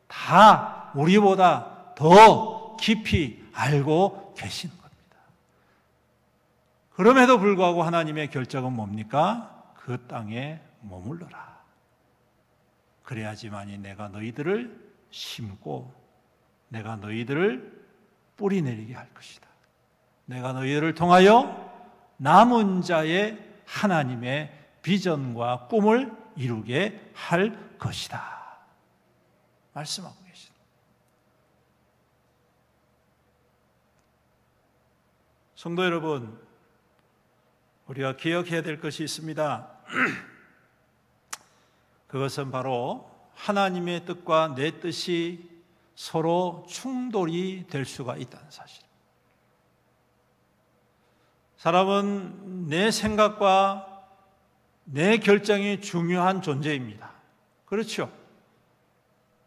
다 우리보다 더 깊이 알고 계시는 겁니다. 그럼에도 불구하고 하나님의 결정은 뭡니까? 그 땅에 머물러라. 그래야지만이 내가 너희들을 심고 내가 너희들을 뿌리 내리게 할 것이다. 내가 너희들을 통하여 남은 자의 하나님의 비전과 꿈을 이루게 할 것이다. 말씀하고 계십니다. 성도 여러분, 우리가 기억해야 될 것이 있습니다. 그것은 바로 하나님의 뜻과 내 뜻이 서로 충돌이 될 수가 있다는 사실. 사람은 내 생각과 내 결정이 중요한 존재입니다. 그렇죠?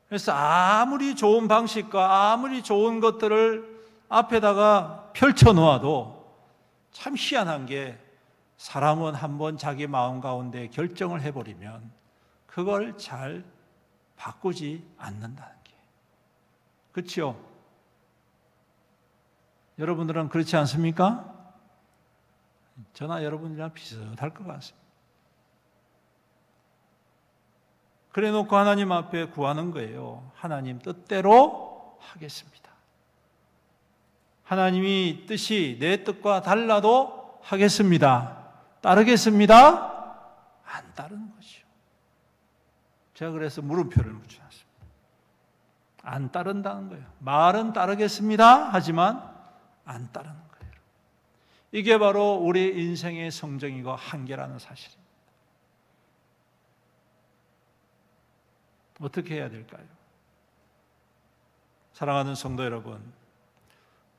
그래서 아무리 좋은 방식과 아무리 좋은 것들을 앞에다가 펼쳐놓아도 참 희한한 게 사람은 한번 자기 마음 가운데 결정을 해버리면 그걸 잘 바꾸지 않는다는 게. 그렇죠? 여러분들은 그렇지 않습니까? 저나 여러분이랑 비슷할 것 같습니다. 그래 놓고 하나님 앞에 구하는 거예요. 하나님 뜻대로 하겠습니다. 하나님이 뜻이 내 뜻과 달라도 하겠습니다. 따르겠습니다. 안 따르는 것이요. 제가 그래서 물음표를 붙여놨습니다. 안 따른다는 거예요. 말은 따르겠습니다. 하지만 안 따르는 거예요. 이게 바로 우리 인생의 성정이고 한계라는 사실입니다. 어떻게 해야 될까요? 사랑하는 성도 여러분,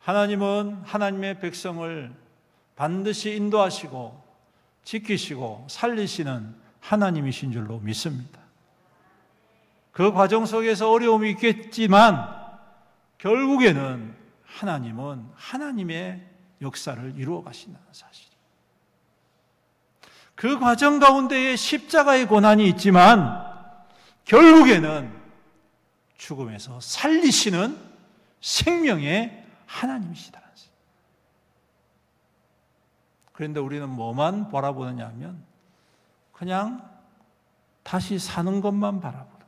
하나님은 하나님의 백성을 반드시 인도하시고 지키시고 살리시는 하나님이신 줄로 믿습니다. 그 과정 속에서 어려움이 있겠지만 결국에는 하나님은 하나님의 역사를 이루어 가신다는 사실입니다. 그 과정 가운데에 십자가의 고난이 있지만 결국에는 죽음에서 살리시는 생명의 하나님이시다는 사실. 그런데 우리는 뭐만 바라보느냐 하면 그냥 다시 사는 것만 바라보는 거예요.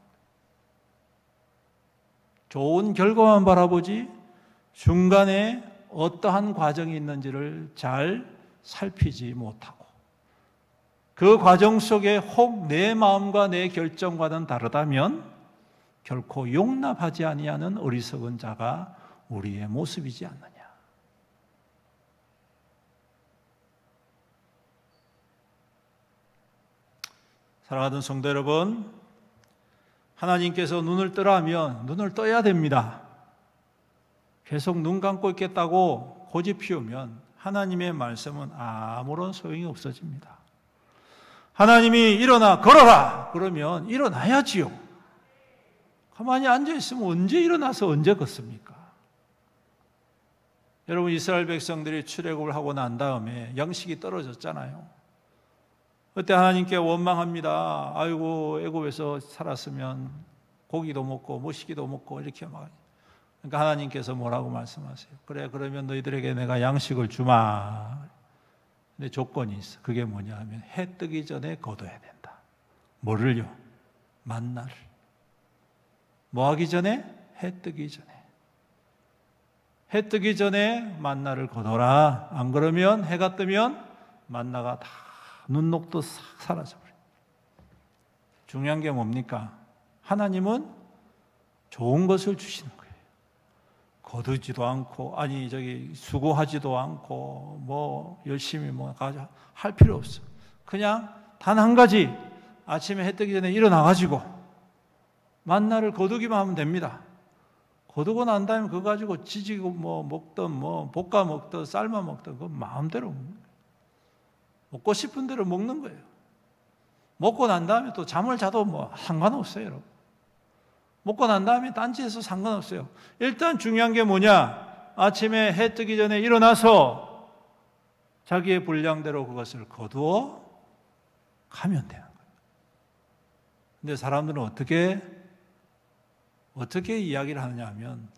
좋은 결과만 바라보지 중간에 어떠한 과정이 있는지를 잘 살피지 못하고 그 과정 속에 혹 내 마음과 내 결정과는 다르다면 결코 용납하지 아니하는 어리석은 자가 우리의 모습이지 않느냐. 사랑하는 성도 여러분, 하나님께서 눈을 뜨라 하면 눈을 떠야 됩니다. 계속 눈 감고 있겠다고 고집 피우면 하나님의 말씀은 아무런 소용이 없어집니다. 하나님이 일어나 걸어라 그러면 일어나야지요. 가만히 앉아있으면 언제 일어나서 언제 걷습니까? 여러분, 이스라엘 백성들이 출애굽을 하고 난 다음에 양식이 떨어졌잖아요. 그때 하나님께 원망합니다. 아이고, 애굽에서 살았으면 고기도 먹고 모시기도 먹고 이렇게 막. 그러니까 하나님께서 뭐라고 말씀하세요? 그래, 그러면 너희들에게 내가 양식을 주마. 근데 조건이 있어. 그게 뭐냐 하면 해 뜨기 전에 거둬야 된다. 뭐를요? 만나를. 뭐 하기 전에? 해 뜨기 전에. 해 뜨기 전에 만나를 거둬라. 안 그러면 해가 뜨면 만나가 다 눈 녹도 싹 사라져버려요. 중요한 게 뭡니까? 하나님은 좋은 것을 주시는 거예요. 거두지도 않고, 수고하지도 않고, 열심히 할 필요 없어. 그냥 단 한 가지, 아침에 해 뜨기 전에 일어나가지고, 만나를 거두기만 하면 됩니다. 거두고 난 다음에 그거 가지고 지지고 먹든, 볶아 먹든, 삶아 먹든, 그건 마음대로 먹는 거예요. 먹고 싶은 대로 먹는 거예요. 먹고 난 다음에 또 잠을 자도 상관없어요, 여러분. 먹고 난 다음에 딴짓해서 상관없어요. 일단 중요한 게 뭐냐? 아침에 해 뜨기 전에 일어나서 자기의 분량대로 그것을 거두어 가면 되는 거예요. 근데 사람들은 어떻게 이야기를 하느냐 하면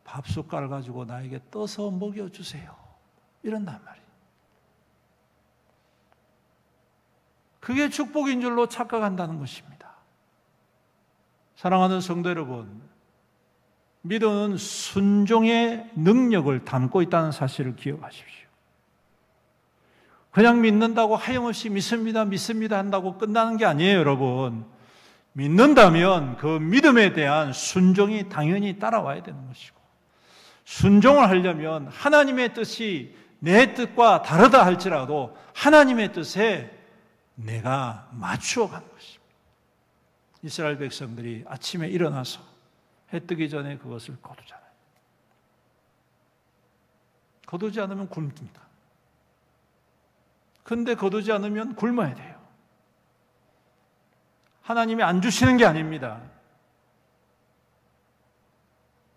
밥 숟갈 가지고 나에게 떠서 먹여주세요. 이런단 말이에요. 그게 축복인 줄로 착각한다는 것입니다. 사랑하는 성도 여러분, 믿음은 순종의 능력을 담고 있다는 사실을 기억하십시오. 그냥 믿는다고 하염없이 믿습니다 한다고 끝나는 게 아니에요, 여러분. 믿는다면 그 믿음에 대한 순종이 당연히 따라와야 되는 것이고, 순종을 하려면 하나님의 뜻이 내 뜻과 다르다 할지라도 하나님의 뜻에 내가 맞추어 가는 것입니다. 이스라엘 백성들이 아침에 일어나서 해 뜨기 전에 그것을 거두잖아요. 거두지 않으면 굶습니다. 근데 거두지 않으면 굶어야 돼요. 하나님이 안 주시는 게 아닙니다.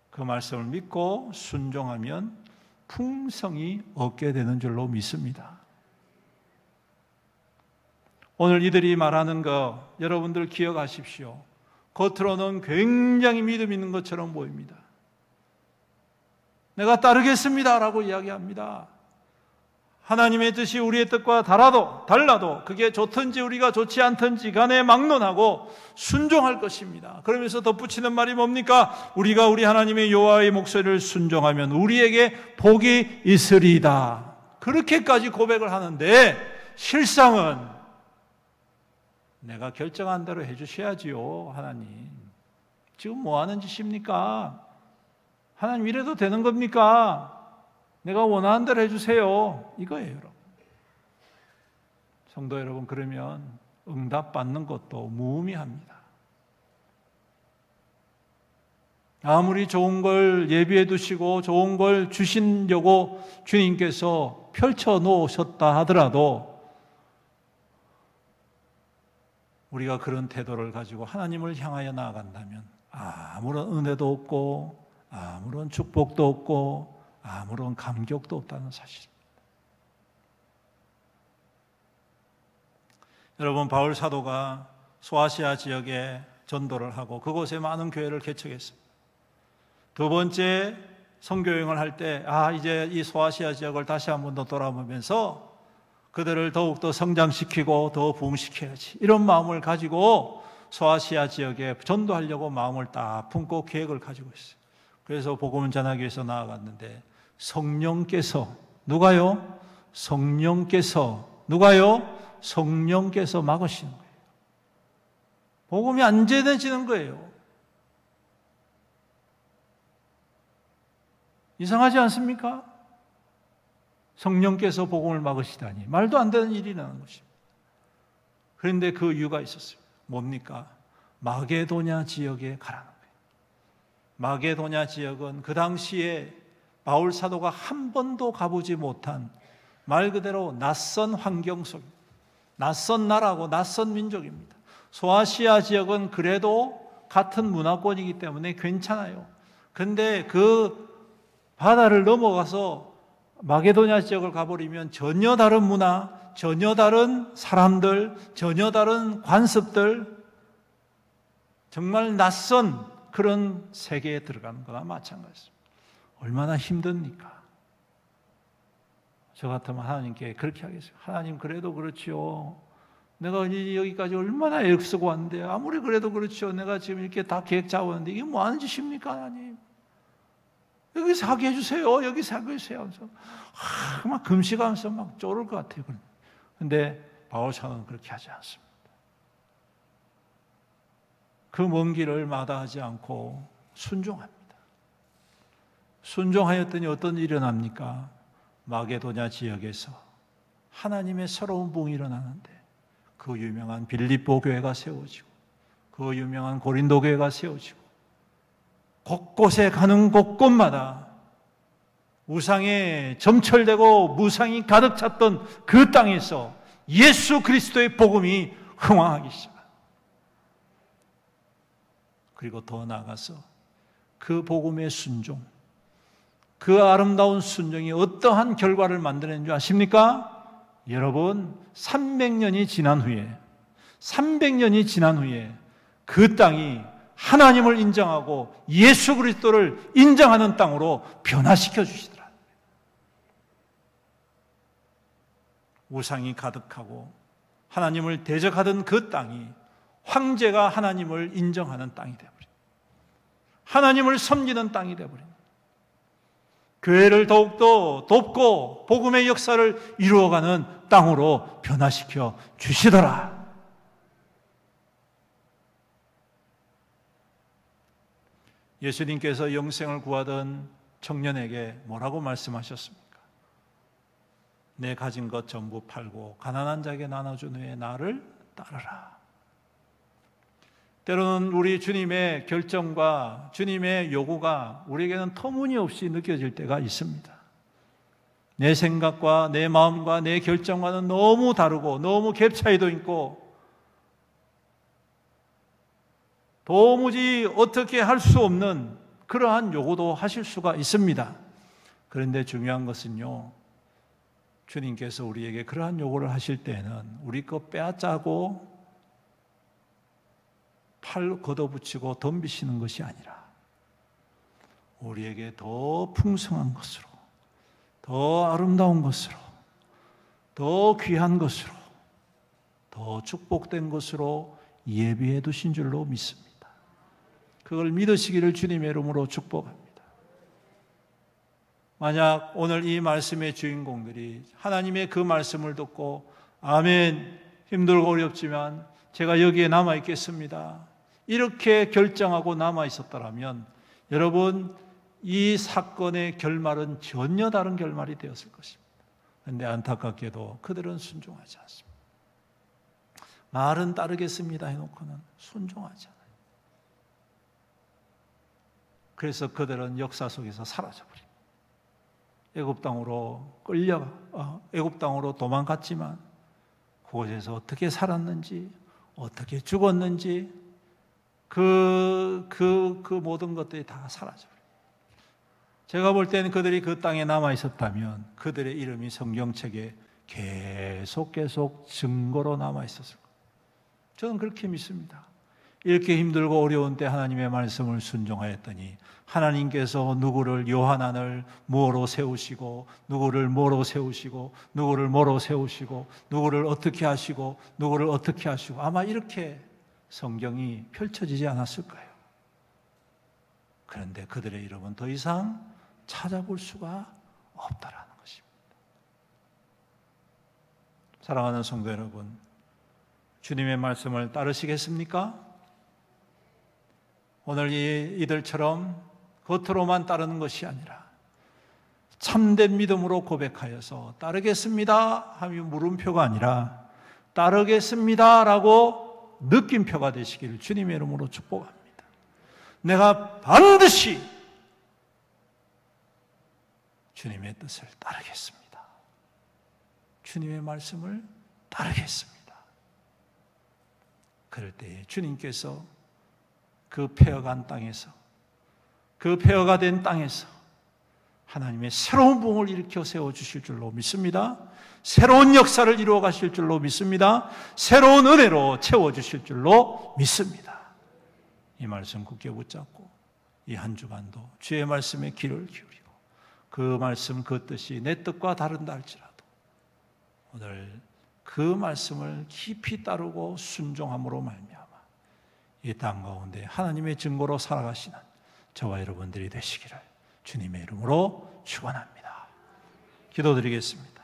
그 말씀을 믿고 순종하면 풍성히 얻게 되는 줄로 믿습니다. 오늘 이들이 말하는 거 여러분들 기억하십시오. 겉으로는 굉장히 믿음 있는 것처럼 보입니다. 내가 따르겠습니다 라고 이야기합니다. 하나님의 뜻이 우리의 뜻과 달라도 그게 좋든지 우리가 좋지 않든지 간에 막론하고 순종할 것입니다. 그러면서 덧붙이는 말이 뭡니까? 우리가 우리 하나님의 여호와의 목소리를 순종하면 우리에게 복이 있으리이다. 그렇게까지 고백을 하는데 실상은 내가 결정한 대로 해주셔야지요. 하나님 지금 뭐 하는 짓입니까? 하나님 이래도 되는 겁니까? 내가 원하는 대로 해주세요. 이거예요, 여러분. 성도 여러분, 그러면 응답받는 것도 무의미합니다. 아무리 좋은 걸 예비해 두시고 좋은 걸 주시려고 주님께서 펼쳐 놓으셨다 하더라도 우리가 그런 태도를 가지고 하나님을 향하여 나아간다면 아무런 은혜도 없고 아무런 축복도 없고 아무런 감격도 없다는 사실입니다. 여러분, 바울 사도가 소아시아 지역에 전도를 하고 그곳에 많은 교회를 개척했습니다. 두 번째 선교여행을 할 때 이제 이 소아시아 지역을 다시 한 번 더 돌아보면서 그들을 더욱더 성장시키고 더 부흥시켜야지, 이런 마음을 가지고 소아시아 지역에 전도하려고 마음을 딱 품고 계획을 가지고 있어요. 그래서 복음을 전하기 위해서 나아갔는데 성령께서 누가요? 성령께서 막으시는 거예요. 복음이 안 전해지는 거예요. 이상하지 않습니까? 성령께서 복음을 막으시다니 말도 안 되는 일이라는 것입니다. 그런데 그 이유가 있었어요. 뭡니까? 마게도냐 지역에 가라는 거예요. 마게도냐 지역은 그 당시에 바울 사도가 한 번도 가보지 못한 말 그대로 낯선 환경 속, 낯선 나라고 낯선 민족입니다. 소아시아 지역은 그래도 같은 문화권이기 때문에 괜찮아요. 그런데 그 바다를 넘어가서 마게도냐 지역을 가버리면 전혀 다른 문화, 전혀 다른 사람들, 전혀 다른 관습들, 정말 낯선 그런 세계에 들어가는 거나 마찬가지입니다. 얼마나 힘듭니까? 저 같으면 하나님께 그렇게 하겠어요. 하나님, 그래도 그렇지요. 내가 여기까지 얼마나 애쓰고 왔는데 아무리 그래도 그렇지요. 내가 지금 이렇게 다 계획 잡았는데 이게 뭐 하는 짓입니까, 하나님? 여기서 하게 해주세요. 여기서 하게 해주세요. 하면서 막 금식하면서 막 쫄을 것 같아요. 그런데 바울 사도는 그렇게 하지 않습니다. 그 먼 길을 마다하지 않고 순종합니다. 순종하였더니 어떤 일이 일어납니까? 마게도냐 지역에서 하나님의 새로운 부흥이 일어나는데 그 유명한 빌립보 교회가 세워지고 그 유명한 고린도 교회가 세워지고 곳곳에 가는 곳곳마다 우상에 점철되고 무상이 가득 찼던 그 땅에서 예수 그리스도의 복음이 흥황하기 시작합니다. 그리고 더 나아가서 그 복음의 순종, 그 아름다운 순종이 어떠한 결과를 만들어낸 줄 아십니까? 여러분, 300년이 지난 후에 그 땅이 하나님을 인정하고 예수 그리스도를 인정하는 땅으로 변화시켜 주시더라. 우상이 가득하고 하나님을 대적하던 그 땅이 황제가 하나님을 인정하는 땅이 되어버린, 하나님을 섬기는 땅이 되어버린, 교회를 더욱더 돕고 복음의 역사를 이루어가는 땅으로 변화시켜 주시더라. 예수님께서 영생을 구하던 청년에게 뭐라고 말씀하셨습니까? 내 가진 것 전부 팔고 가난한 자에게 나눠준 후에 나를 따르라. 때로는 우리 주님의 결정과 주님의 요구가 우리에게는 터무니없이 느껴질 때가 있습니다. 내 생각과 내 마음과 내 결정과는 너무 다르고 너무 갭 차이도 있고 도무지 어떻게 할 수 없는 그러한 요구도 하실 수가 있습니다. 그런데 중요한 것은요, 주님께서 우리에게 그러한 요구를 하실 때는 우리 거 빼앗자고 팔 걷어붙이고 덤비시는 것이 아니라 우리에게 더 풍성한 것으로, 더 아름다운 것으로, 더 귀한 것으로, 더 축복된 것으로 예비해 두신 줄로 믿습니다. 그걸 믿으시기를 주님의 이름으로 축복합니다. 만약 오늘 이 말씀의 주인공들이 하나님의 그 말씀을 듣고 아멘, 힘들고 어렵지만 제가 여기에 남아 있겠습니다, 이렇게 결정하고 남아 있었더라면 여러분, 이 사건의 결말은 전혀 다른 결말이 되었을 것입니다. 그런데 안타깝게도 그들은 순종하지 않습니다. 말은 따르겠습니다 해놓고는 순종하지 않아요. 그래서 그들은 역사 속에서 사라져버립니다. 애굽 땅으로 도망갔지만 그곳에서 어떻게 살았는지, 어떻게 죽었는지 그 모든 것들이 다 사라져버립니다. 제가 볼 때는 그들이 그 땅에 남아 있었다면 그들의 이름이 성경책에 계속 증거로 남아 있었을 거예요. 저는 그렇게 믿습니다. 이렇게 힘들고 어려운 때 하나님의 말씀을 순종하였더니 하나님께서 누구를 요한안을 뭐로 세우시고, 누구를 뭐로 세우시고, 누구를 뭐로 세우시고, 누구를 어떻게 하시고, 누구를 어떻게 하시고, 아마 이렇게 성경이 펼쳐지지 않았을까요? 그런데 그들의 이름은 더 이상 찾아볼 수가 없다라는 것입니다. 사랑하는 성도 여러분, 주님의 말씀을 따르시겠습니까? 오늘 이들처럼 겉으로만 따르는 것이 아니라 참된 믿음으로 고백하여서 따르겠습니다 하며 물음표가 아니라 따르겠습니다라고 느낌표가 되시기를 주님의 이름으로 축복합니다. 내가 반드시 주님의 뜻을 따르겠습니다. 주님의 말씀을 따르겠습니다. 그럴 때에 주님께서 그 폐허간 땅에서, 그 폐허가 된 땅에서 하나님의 새로운 부흥을 일으켜 세워주실 줄로 믿습니다. 새로운 역사를 이루어 가실 줄로 믿습니다. 새로운 은혜로 채워주실 줄로 믿습니다. 이 말씀 굳게 붙잡고 이 한 주간도 주의 말씀에 귀를 기울이고 그 말씀 그 뜻이 내 뜻과 다른다 할지라도 오늘 그 말씀을 깊이 따르고 순종함으로 말미암아 이 땅 가운데 하나님의 증거로 살아가시는 저와 여러분들이 되시기를 주님의 이름으로 축원합니다. 기도드리겠습니다.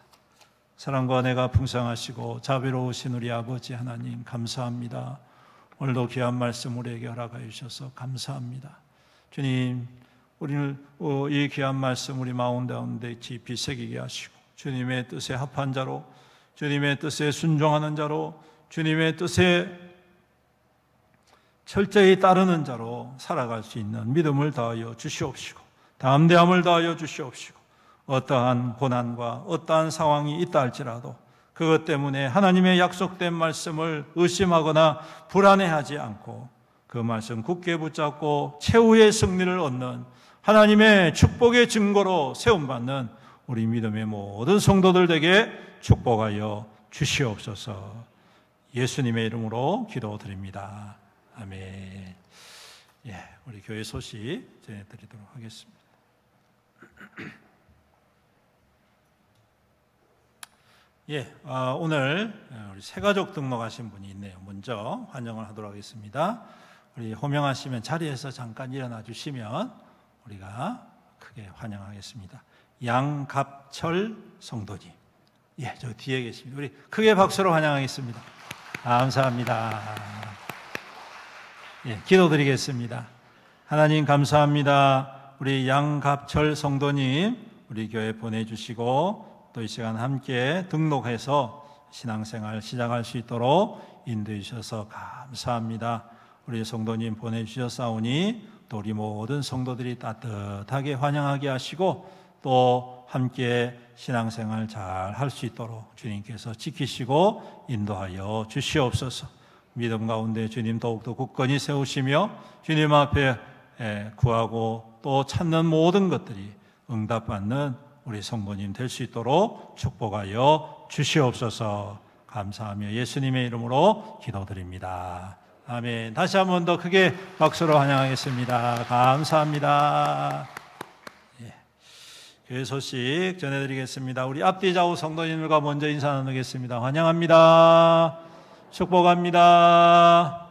사랑과 은혜가 풍성하시고 자비로우신 우리 아버지 하나님 감사합니다. 오늘도 귀한 말씀 우리에게 허락하여 주셔서 감사합니다. 주님, 우리를 이 귀한 말씀 우리 마음 가운데 깊이 새기게 하시고 주님의 뜻에 합한 자로, 주님의 뜻에 순종하는 자로, 주님의 뜻에 철저히 따르는 자로 살아갈 수 있는 믿음을 더하여 주시옵시고 담대함을 더하여 주시옵시고 어떠한 고난과 어떠한 상황이 있다 할지라도 그것 때문에 하나님의 약속된 말씀을 의심하거나 불안해하지 않고 그 말씀 굳게 붙잡고 최후의 승리를 얻는 하나님의 축복의 증거로 세움받는 우리 믿음의 모든 성도들 되게 축복하여 주시옵소서. 예수님의 이름으로 기도드립니다. 아멘. 우리 교회 소식 전해드리도록 하겠습니다. 오늘 우리 새가족 등록하신 분이 있네요. 먼저 환영을 하도록 하겠습니다. 우리 호명하시면 자리에서 잠깐 일어나 주시면 우리가 크게 환영하겠습니다. 양갑철 성도님, 저 뒤에 계십니다. 우리 크게 박수로 환영하겠습니다. 감사합니다. 기도드리겠습니다. 하나님 감사합니다. 우리 양갑철 성도님 우리 교회 보내주시고 또 이 시간 함께 등록해서 신앙생활 시작할 수 있도록 인도해 주셔서 감사합니다. 우리 성도님 보내주셨사오니 또 우리 모든 성도들이 따뜻하게 환영하게 하시고 또 함께 신앙생활 잘 할 수 있도록 주님께서 지키시고 인도하여 주시옵소서. 믿음 가운데 주님 더욱더 굳건히 세우시며 주님 앞에 구하고 또 찾는 모든 것들이 응답받는 우리 성도님 될 수 있도록 축복하여 주시옵소서. 감사하며 예수님의 이름으로 기도드립니다. 아멘. 다시 한 번 더 크게 박수로 환영하겠습니다. 감사합니다. 교회 소식 전해드리겠습니다. 우리 앞뒤 좌우 성도님들과 먼저 인사 나누겠습니다. 환영합니다. 축복합니다.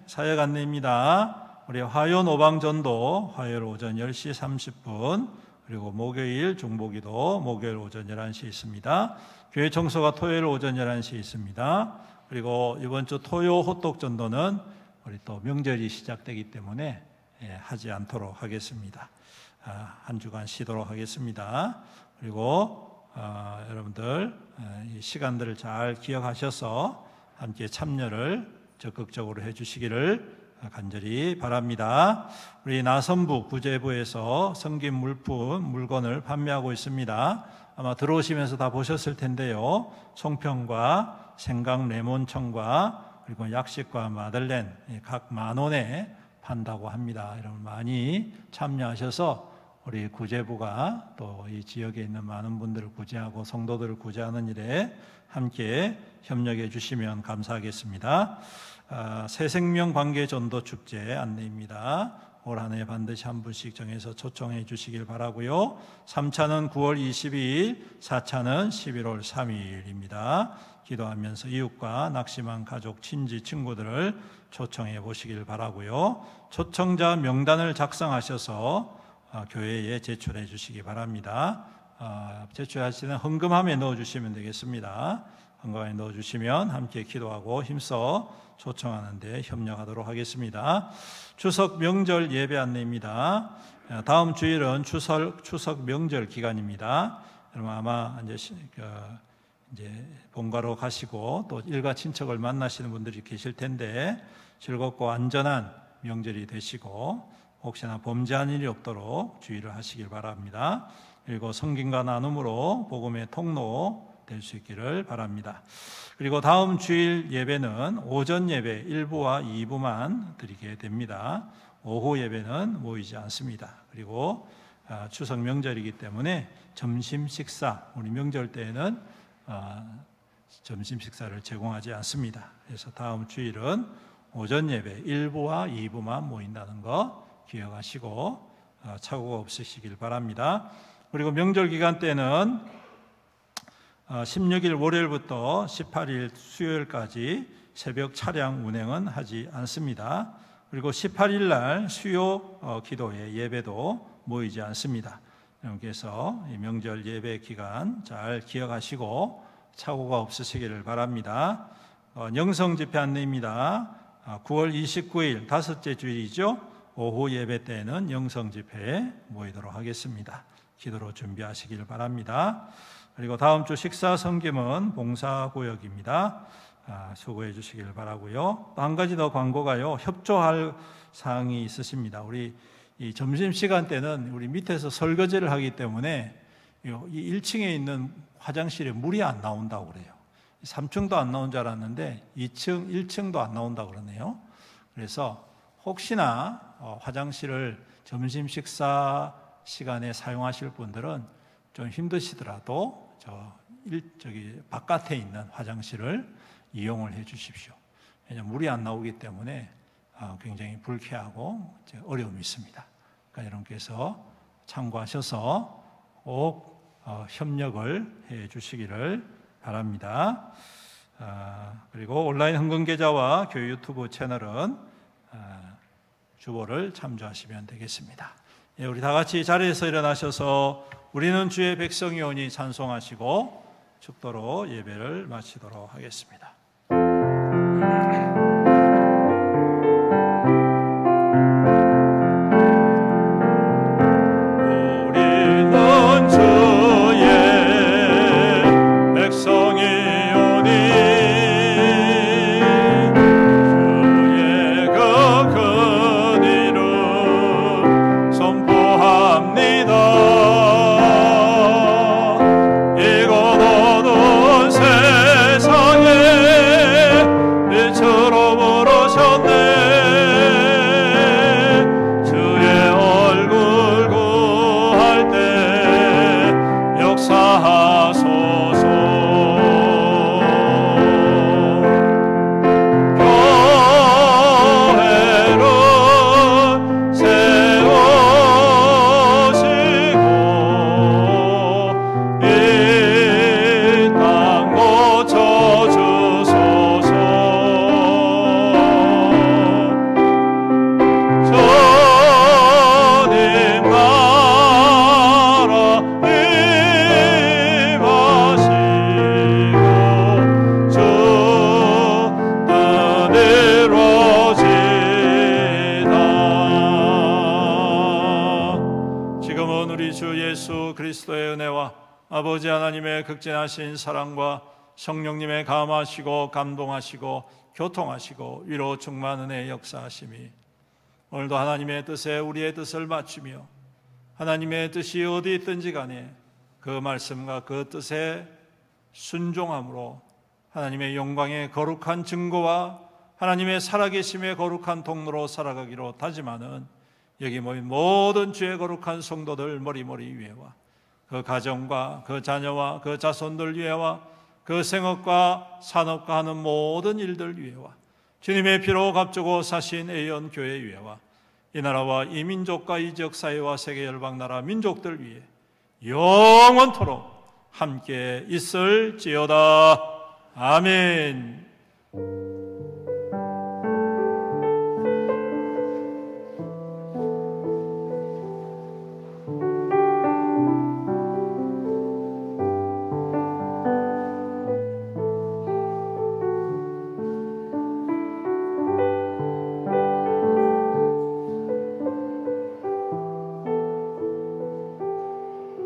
사역 안내입니다. 우리 화요 노방전도 화요일 오전 10시 30분, 그리고 목요일 중보기도 목요일 오전 11시에 있습니다. 교회 청소가 토요일 오전 11시에 있습니다. 그리고 이번 주 토요 호떡 전도는 우리 또 명절이 시작되기 때문에 하지 않도록 하겠습니다. 한 주간 쉬도록 하겠습니다. 그리고 여러분들 이 시간들을 잘 기억하셔서 함께 참여를 적극적으로 해주시기를 간절히 바랍니다. 우리 나선부 구제부에서 성김 물건을 판매하고 있습니다. 아마 들어오시면서 다 보셨을 텐데요. 송편과 생강 레몬청과 그리고 약식과 마들렌 각 10,000원에 판다고 합니다. 여러분 많이 참여하셔서 우리 구제부가 또 이 지역에 있는 많은 분들을 구제하고 성도들을 구제하는 일에 함께 협력해 주시면 감사하겠습니다. 새생명 관계 전도 축제 안내입니다. 올 한 해 반드시 한 분씩 정해서 초청해 주시길 바라고요. 3차는 9월 22일, 4차는 11월 3일입니다. 기도하면서 이웃과 낙심한 가족, 친지, 친구들을 초청해 보시길 바라고요. 초청자 명단을 작성하셔서 교회에 제출해 주시기 바랍니다. 제출하실 때는 헌금함에 넣어주시면 되겠습니다. 헌금함에 넣어주시면 함께 기도하고 힘써 초청하는 데 협력하도록 하겠습니다. 추석 명절 예배 안내입니다. 다음 주일은 추석 명절 기간입니다. 여러분 아마 이제 본가로 가시고 또 일가 친척을 만나시는 분들이 계실 텐데 즐겁고 안전한 명절이 되시고 혹시나 범죄한 일이 없도록 주의를 하시길 바랍니다. 그리고 성김과 나눔으로 복음의 통로 될 수 있기를 바랍니다. 그리고 다음 주일 예배는 오전 예배 1부와 2부만 드리게 됩니다. 오후 예배는 모이지 않습니다. 그리고 추석 명절이기 때문에 점심 식사, 우리 명절 때에는 점심 식사를 제공하지 않습니다. 그래서 다음 주일은 오전 예배 1부와 2부만 모인다는 거 기억하시고 착오가 없으시길 바랍니다. 그리고 명절 기간 때는 16일 월요일부터 18일 수요일까지 새벽 차량 운행은 하지 않습니다. 그리고 18일 날 수요 기도회 예배도 모이지 않습니다. 여러분께서 이 명절 예배 기간 잘 기억하시고 착오가 없으시기를 바랍니다. 영성 집회 안내입니다. 9월 29일 다섯째 주일이죠. 오후 예배 때는 영성 집회에 모이도록 하겠습니다. 기도로 준비하시길 바랍니다. 그리고 다음 주 식사 섬김은 봉사구역입니다. 수고해 주시길 바라고요. 또 한 가지 더 광고가요. 협조할 사항이 있으십니다. 우리 이 점심시간 때는 우리 밑에서 설거지를 하기 때문에 이 1층에 있는 화장실에 물이 안 나온다고 그래요. 3층도 안 나온 줄 알았는데 2층, 1층도 안 나온다고 그러네요. 그래서 혹시나 화장실을 점심 식사 시간에 사용하실 분들은 좀 힘드시더라도 저기 바깥에 있는 화장실을 이용을 해 주십시오. 왜냐하면 물이 안 나오기 때문에 굉장히 불쾌하고 어려움이 있습니다. 그러니까 여러분께서 참고하셔서 꼭 협력을 해 주시기를 바랍니다. 그리고 온라인 헌금 계좌와 교회 유튜브 채널은 주보를 참조하시면 되겠습니다. 우리 다 같이 자리에서 일어나셔서 우리는 주의 백성이오니 찬송하시고 축도로 예배를 마치도록 하겠습니다. 우리는 주의 백성이오니 주의 그 큰 이름 선포합니다. 이곳 어두운 세상에 주 예수 그리스도의 은혜와 아버지 하나님의 극진하신 사랑과 성령님의 감하시고 감동하시고 교통하시고 위로 충만 은혜의 역사하심이 오늘도 하나님의 뜻에 우리의 뜻을 맞추며 하나님의 뜻이 어디 있든지 간에 그 말씀과 그 뜻에 순종함으로 하나님의 영광의 거룩한 증거와 하나님의 살아계심의 거룩한 통로로 살아가기로 다짐하는 여기 모인 모든 주의 거룩한 성도들 머리머리 위에와 그 가정과 그 자녀와 그 자손들 위에와 그 생업과 산업과 하는 모든 일들 위에와 주님의 피로 값주고 사신 애연 교회 위에와 이 나라와 이 민족과 이 지역 사회와 세계 열방 나라 민족들 위에 영원토록 함께 있을지어다. 아멘.